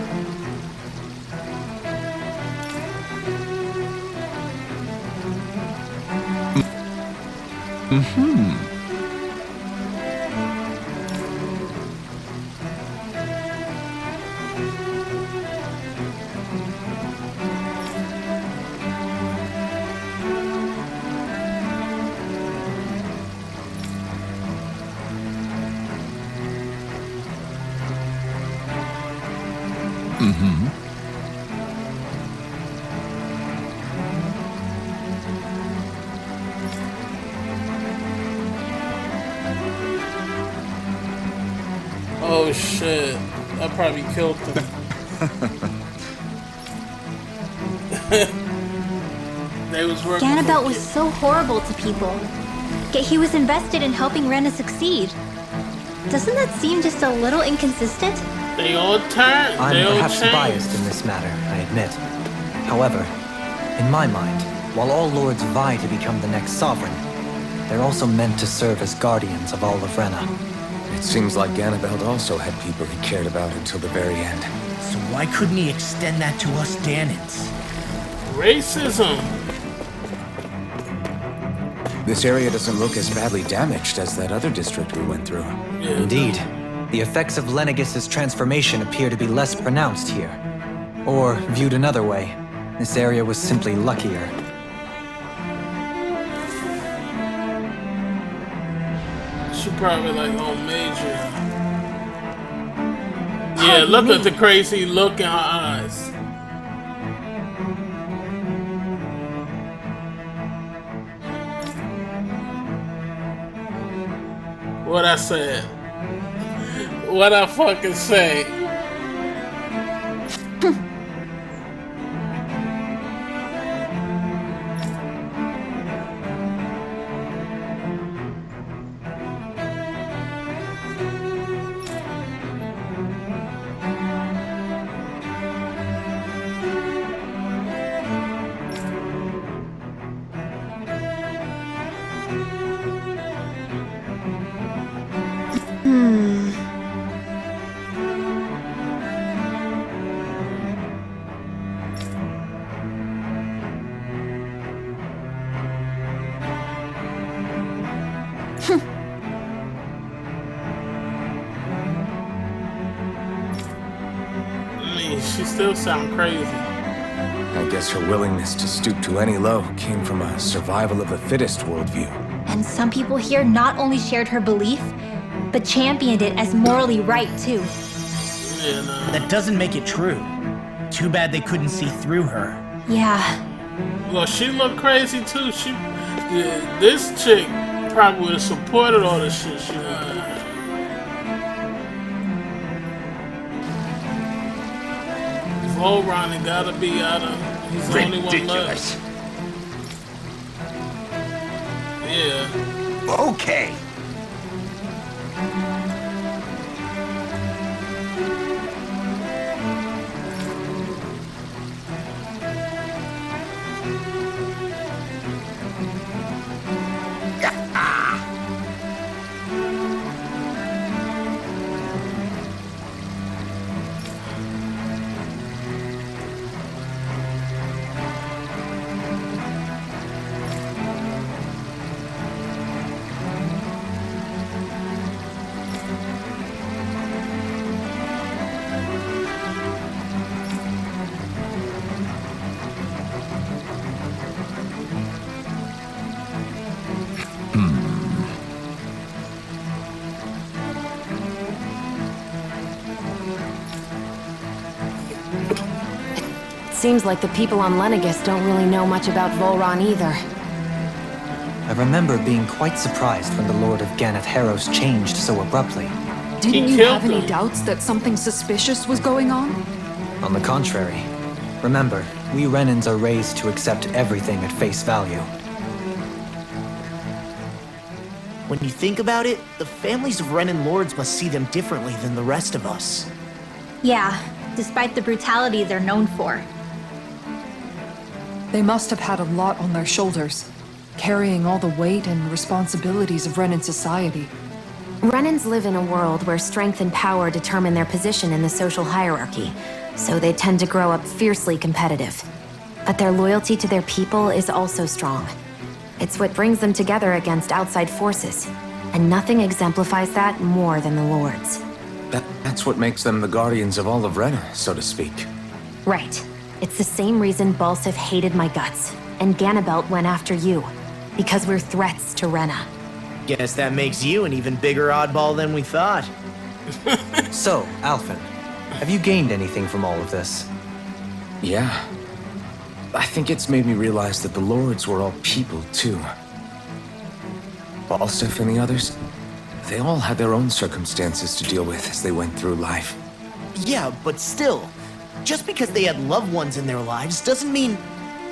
Oh shit, that probably killed him. They was working. Ganabelt was so horrible to people, yet he was invested in helping Rena succeed. Doesn't that seem just a little inconsistent? They all turned. I'm they all perhaps changed. biased in this matter, I admit. However, in my mind, while all lords vie to become the next sovereign, they're also meant to serve as guardians of all of Rena. It seems like Ganabelt also had people he cared about until the very end. So why couldn't he extend that to us Danans? Racism. This area doesn't look as badly damaged as that other district we went through. Yeah, Indeed. The effects of Lenegis' transformation appear to be less pronounced here. Or, viewed another way, this area was simply luckier. She probably like, oh, Major. Yeah, look at the crazy look in her eyes. What I said. What I fucking say. She still sound crazy. I guess her willingness to stoop to any low came from a survival of the fittest worldview. And some people here not only shared her belief, but championed it as morally right too. Yeah, nah. That doesn't make it true. Too bad they couldn't see through her. Yeah. Well, she looked crazy too. This chick probably would have supported all the shit she did. Volron gotta be out of. He's the only one left. Yeah. Okay. seems like the people on Lenegis don't really know much about Volron either. I remember being quite surprised when the Lord of Ganeth Haros changed so abruptly. Didn't He you killed have any them. doubts that something suspicious was going on? On the contrary, remember, we Renans are raised to accept everything at face value. When you think about it, the families of Renan lords must see them differently than the rest of us. Yeah, despite the brutality they're known for. They must have had a lot on their shoulders, carrying all the weight and responsibilities of Renan society. Renans live in a world where strength and power determine their position in the social hierarchy, so they tend to grow up fiercely competitive. But their loyalty to their people is also strong. It's what brings them together against outside forces, and nothing exemplifies that more than the Lords. That's what makes them the guardians of all of Rena, so to speak. Right. It's the same reason Balsif hated my guts, and Ganabelt went after you. Because we're threats to Rena. Guess that makes you an even bigger oddball than we thought. So, Alphen, have you gained anything from all of this? Yeah. I think it's made me realize that the Lords were all people, too. Balsif and the others, they all had their own circumstances to deal with as they went through life. Yeah, but still, just because they had loved ones in their lives doesn't mean...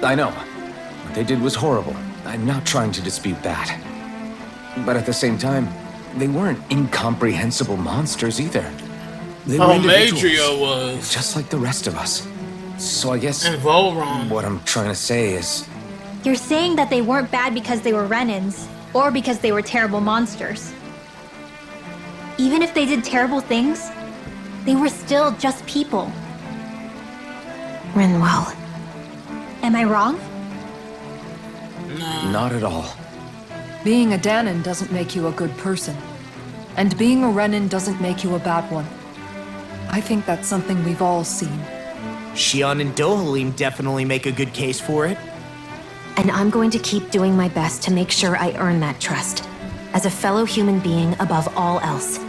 I know. What they did was horrible. I'm not trying to dispute that. But at the same time, they weren't incomprehensible monsters either. They were individuals, Madria was. just like the rest of us. So I guess And Volron. what I'm trying to say is, You're saying that they weren't bad because they were Renans, or because they were terrible monsters. Even if they did terrible things, they were still just people. Rinwell. Am I wrong? not at all. Being a Danon doesn't make you a good person. And being a Renan doesn't make you a bad one. I think that's something we've all seen. Shion and Dohalim definitely make a good case for it. And I'm going to keep doing my best to make sure I earn that trust. As a fellow human being above all else.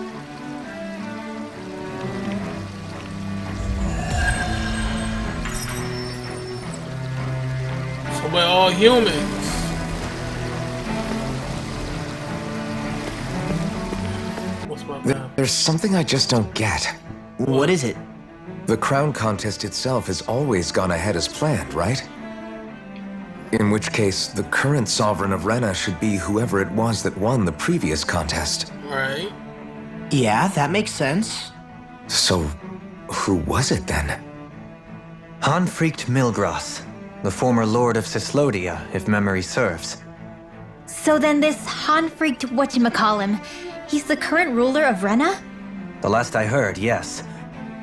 So we're all humans. What's about that? There's something I just don't get. What is it? The crown contest itself has always gone ahead as planned, right? In which case, the current sovereign of Rena should be whoever it was that won the previous contest. Right? Yeah, that makes sense. So, who was it then? Hanfricht Milgras, the former lord of Cislodia, if memory serves. So then this Hanfricht whatchamacallem, he's the current ruler of Rena? The last I heard, yes.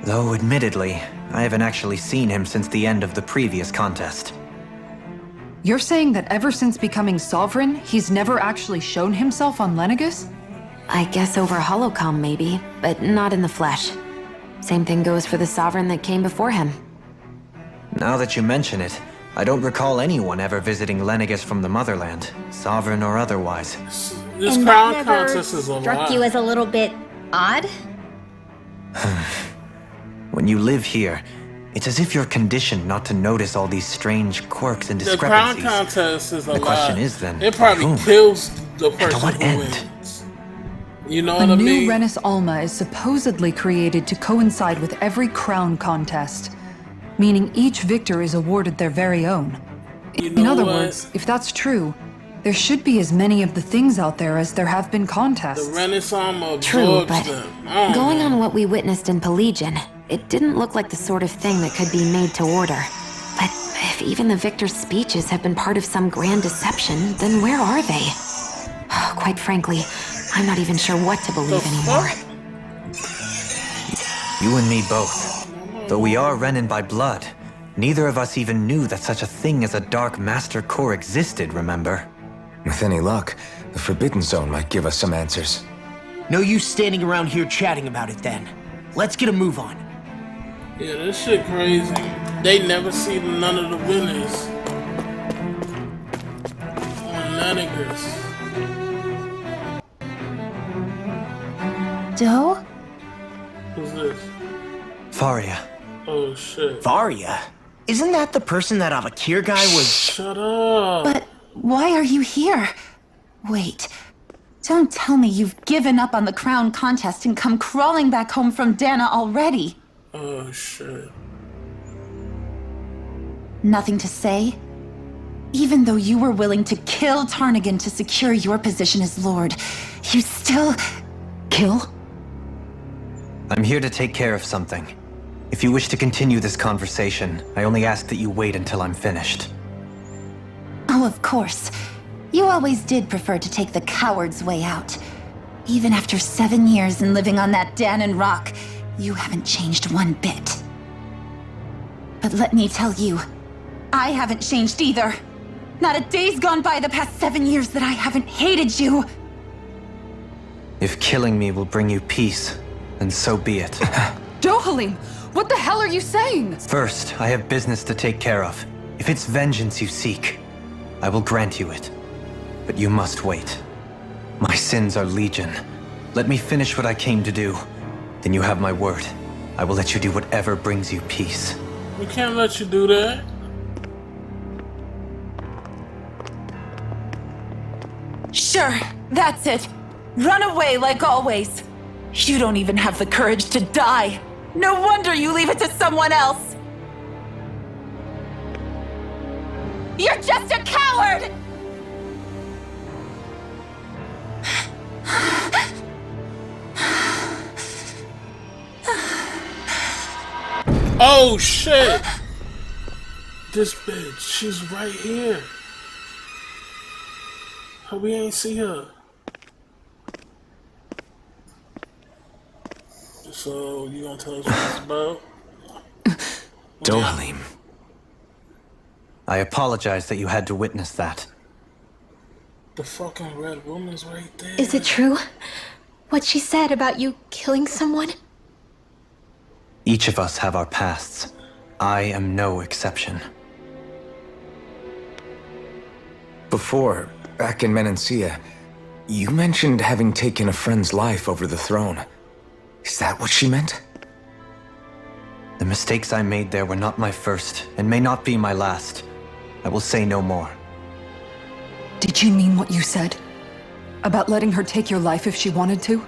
Though, admittedly, I haven't actually seen him since the end of the previous contest. You're saying that ever since becoming sovereign, he's never actually shown himself on Lenegis? I guess over holocom maybe, but not in the flesh. Same thing goes for the sovereign that came before him. Now that you mention it, I don't recall anyone ever visiting Lenegis from the motherland, sovereign or otherwise. This And crown that never contest is a struck lot. you as a little bit odd? When you live here, it's as if you're conditioned not to notice all these strange quirks and The crown discrepancies. contest is a lot. The question is then, it by probably whom? kills the And to person what who end? wins. You know A what I new mean? Renis Alma is supposedly created to coincide with every crown contest, meaning each victor is awarded their very own. You In know other what? words, if that's true, there should be as many of the things out there as there have been The contests. Renaissance True, absorbs but them. I don't going know. on what we witnessed in Pelagian, it didn't look like the sort of thing that could be made to order. But if even the victor's speeches have been part of some grand deception, then where are they? Quite frankly, I'm not even sure what to believe anymore. You and me both. Though we are Renan by blood, neither of us even knew that such a thing as a Dark Master Core existed, remember? With any luck, the Forbidden Zone might give us some answers. No use standing around here chatting about it then. Let's get a move on. Yeah, this shit crazy. They never see none of the winners on Lenegis. Doe? Who's this? Faria. Oh shit. Varia? Isn't that the person that Avakir guy was... Shut up. But why are you here? Wait. Don't tell me you've given up on the crown contest and come crawling back home from Dana already. Oh, shit. Nothing to say? Even though you were willing to kill Tarnigan to secure your position as Lord, you still... kill? I'm here to take care of something. If you wish to continue this conversation, I only ask that you wait until I'm finished. Oh, of course. You always did prefer to take the coward's way out. Even after 7 years and living on that Danon rock, you haven't changed one bit. But let me tell you, I haven't changed either. Not a day's gone by the past 7 years that I haven't hated you. If killing me will bring you peace, then so be it. Dohalim, what the hell are you saying? First, I have business to take care of. If it's vengeance you seek, I will grant you it. But you must wait. My sins are legion. Let me finish what I came to do. Then you have my word. I will let you do whatever brings you peace. We can't let you do that. Sure, that's it. Run away like always. You don't even have the courage to die. No wonder you leave it to someone else. You're just a coward! Oh shit! This bitch, she's right here. How we ain't see her? So, you gonna tell us what it's about? Dohalim. I apologize that you had to witness that. The fucking red woman's right there. Is it true? What she said about you killing someone? Each of us have our pasts. I am no exception. Before, back in Menancia, you mentioned having taken a friend's life over the throne. Is that what she meant? The mistakes I made there were not my first, and may not be my last. I will say no more. Did you mean what you said? About letting her take your life if she wanted to?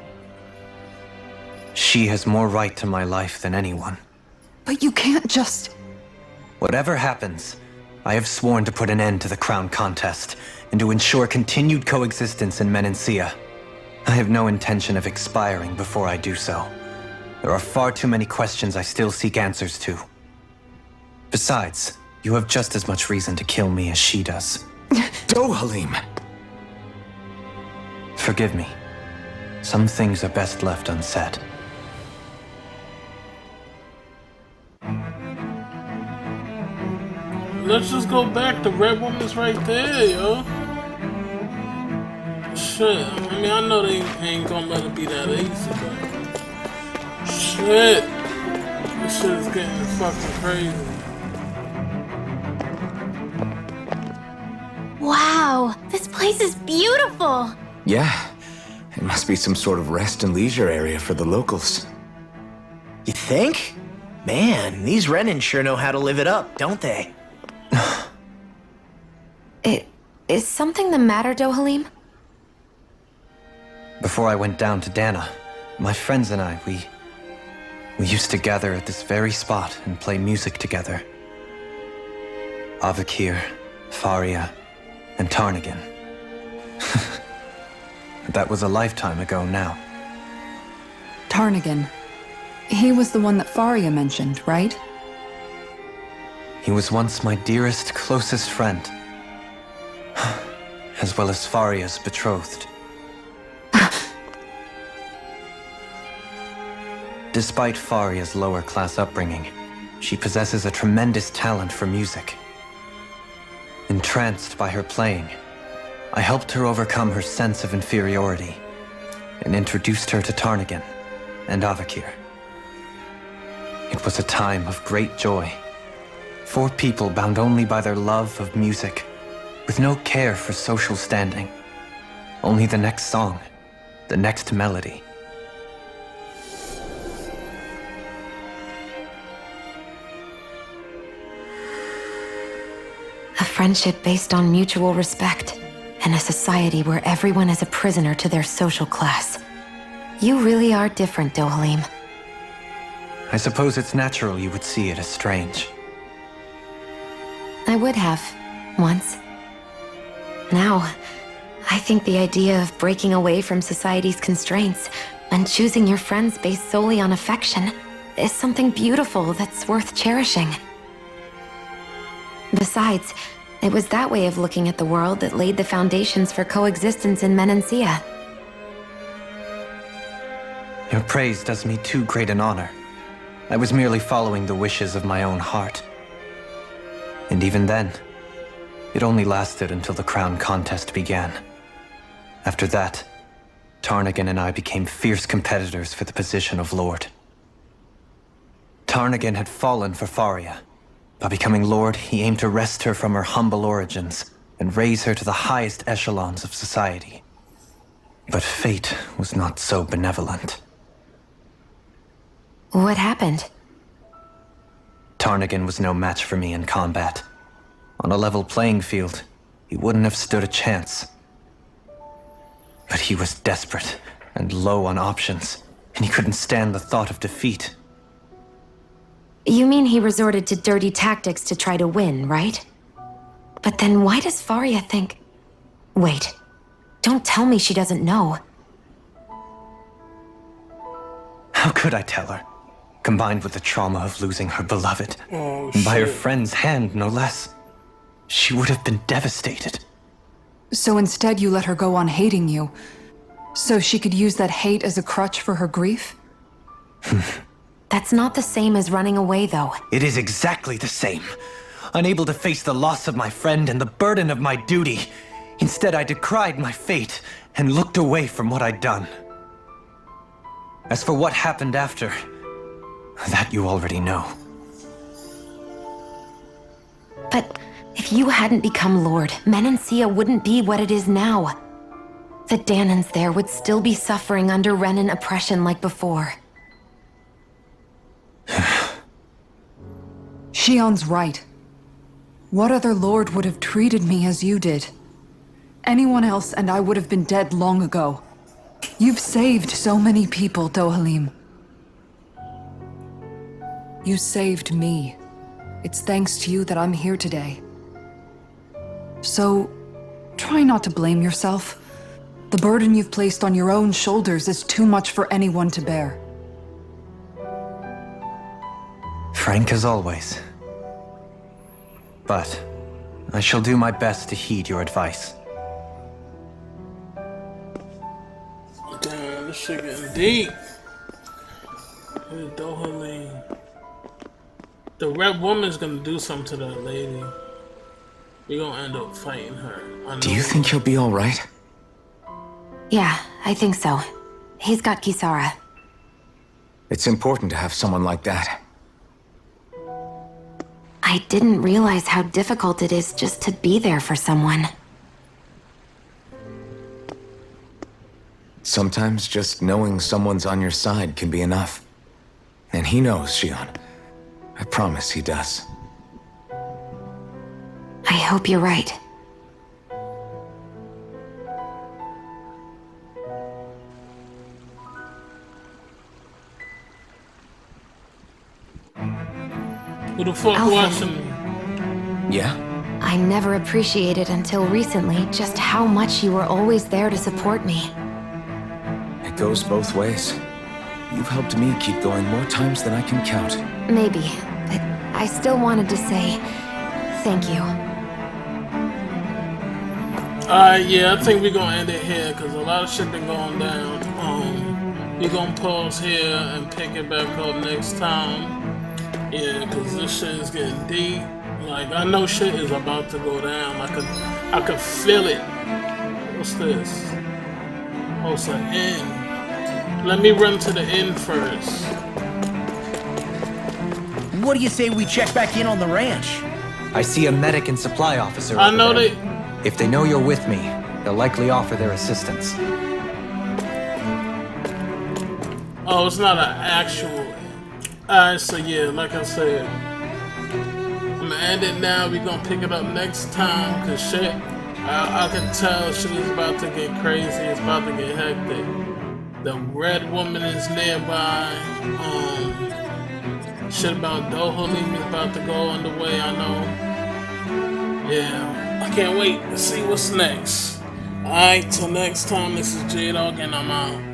She has more right to my life than anyone. But you can't just... Whatever happens, I have sworn to put an end to the crown contest, and to ensure continued coexistence in Menancia. I have no intention of expiring before I do so. There are far too many questions I still seek answers to. Besides, you have just as much reason to kill me as she does. Dohalim! Forgive me. Some things are best left unsaid. Let's just go back. The red woman's right there, yo. Shit. I mean, I know they ain't gonna let it be that easy, but... Shit. This shit is getting fucking crazy. Wow, this place is beautiful. Yeah, it must be some sort of rest and leisure area for the locals. You think? Man, these Renan sure know how to live it up, don't they? Is something the matter, Dohalim? Before I went down to Dana, my friends and I, we used to gather at this very spot and play music together. Avakir, Faria, and Tarnigan. That was a lifetime ago now. Tarnigan. He was the one that Faria mentioned, right? He was once my dearest, closest friend. As well as Faria's betrothed. Despite Faria's lower-class upbringing, she possesses a tremendous talent for music. Entranced by her playing, I helped her overcome her sense of inferiority and introduced her to Tarnigan and Avakir. It was a time of great joy. 4 people bound only by their love of music, with no care for social standing. Only the next song, the next melody. friendship based on mutual respect, and a society where everyone is a prisoner to their social class. You really are different, Dohalim. I suppose it's natural you would see it as strange. I would have, once. Now, I think the idea of breaking away from society's constraints and choosing your friends based solely on affection is something beautiful that's worth cherishing. Besides, it was that way of looking at the world that laid the foundations for coexistence in Menancia. Your praise does me too great an honor. I was merely following the wishes of my own heart. And even then, it only lasted until the crown contest began. After that, Tarnagan and I became fierce competitors for the position of Lord. Tarnagan had fallen for Faria. By becoming Lord, he aimed to wrest her from her humble origins and raise her to the highest echelons of society. But fate was not so benevolent. What happened? Tarnagan was no match for me in combat. On a level playing field, he wouldn't have stood a chance. But he was desperate and low on options, and he couldn't stand the thought of defeat. You mean he resorted to dirty tactics to try to win, right? But then why does Faria think... Wait, don't tell me she doesn't know. How could I tell her? Combined with the trauma of losing her beloved, Oh, and by her shit. friend's hand, no less, she would have been devastated. So instead you let her go on hating you, so she could use that hate as a crutch for her grief? That's not the same as running away, though. It is exactly the same. Unable to face the loss of my friend and the burden of my duty, instead I decried my fate and looked away from what I'd done. As for what happened after, that you already know. But if you hadn't become Lord, Menancia wouldn't be what it is now. The Danans there would still be suffering under Renan oppression like before. Shion's right. What other lord would have treated me as you did? Anyone else and I would have been dead long ago. You've saved so many people, Dohalim. You saved me. It's thanks to you that I'm here today. So, try not to blame yourself. The burden you've placed on your own shoulders is too much for anyone to bear. Frank as always. But I shall do my best to heed your advice. Damn, this shit getting deep. Dohalim. The red woman's gonna do something to that lady. We're gonna end up fighting her. I know. Do you think he'll be all right? Yeah, I think so. He's got Kisara. It's important to have someone like that. I didn't realize how difficult it is just to be there for someone. Sometimes just knowing someone's on your side can be enough. And he knows, Shion. I promise he does. I hope you're right. Who the fuck Alpha. watching me? Yeah? I never appreciated until recently just how much you were always there to support me. It goes both ways. You've helped me keep going more times than I can count. Maybe, but I still wanted to say thank you. Yeah, I think we're gonna end it here because a lot of shit been going down. We're gonna pause here and pick it back up next time. Yeah, because this shit is getting deep. Like, I know shit is about to go down. I could feel it. What's this? Oh, it's an inn. Let me run to the inn first. What do you say we check back in on the ranch? I see a medic and supply officer I over know there. they... If they know you're with me, they'll likely offer their assistance. Oh, it's not an actual... Alright, so yeah, like I said, I'm gonna end it now. We're gonna pick it up next time, cause shit, I can tell shit is about to get crazy. It's about to get hectic. The red woman is nearby. Shit about Dohalim is about to go underway. I know. Yeah, I can't wait to see what's next. Alright, till next time. This is J-Dog, and I'm out.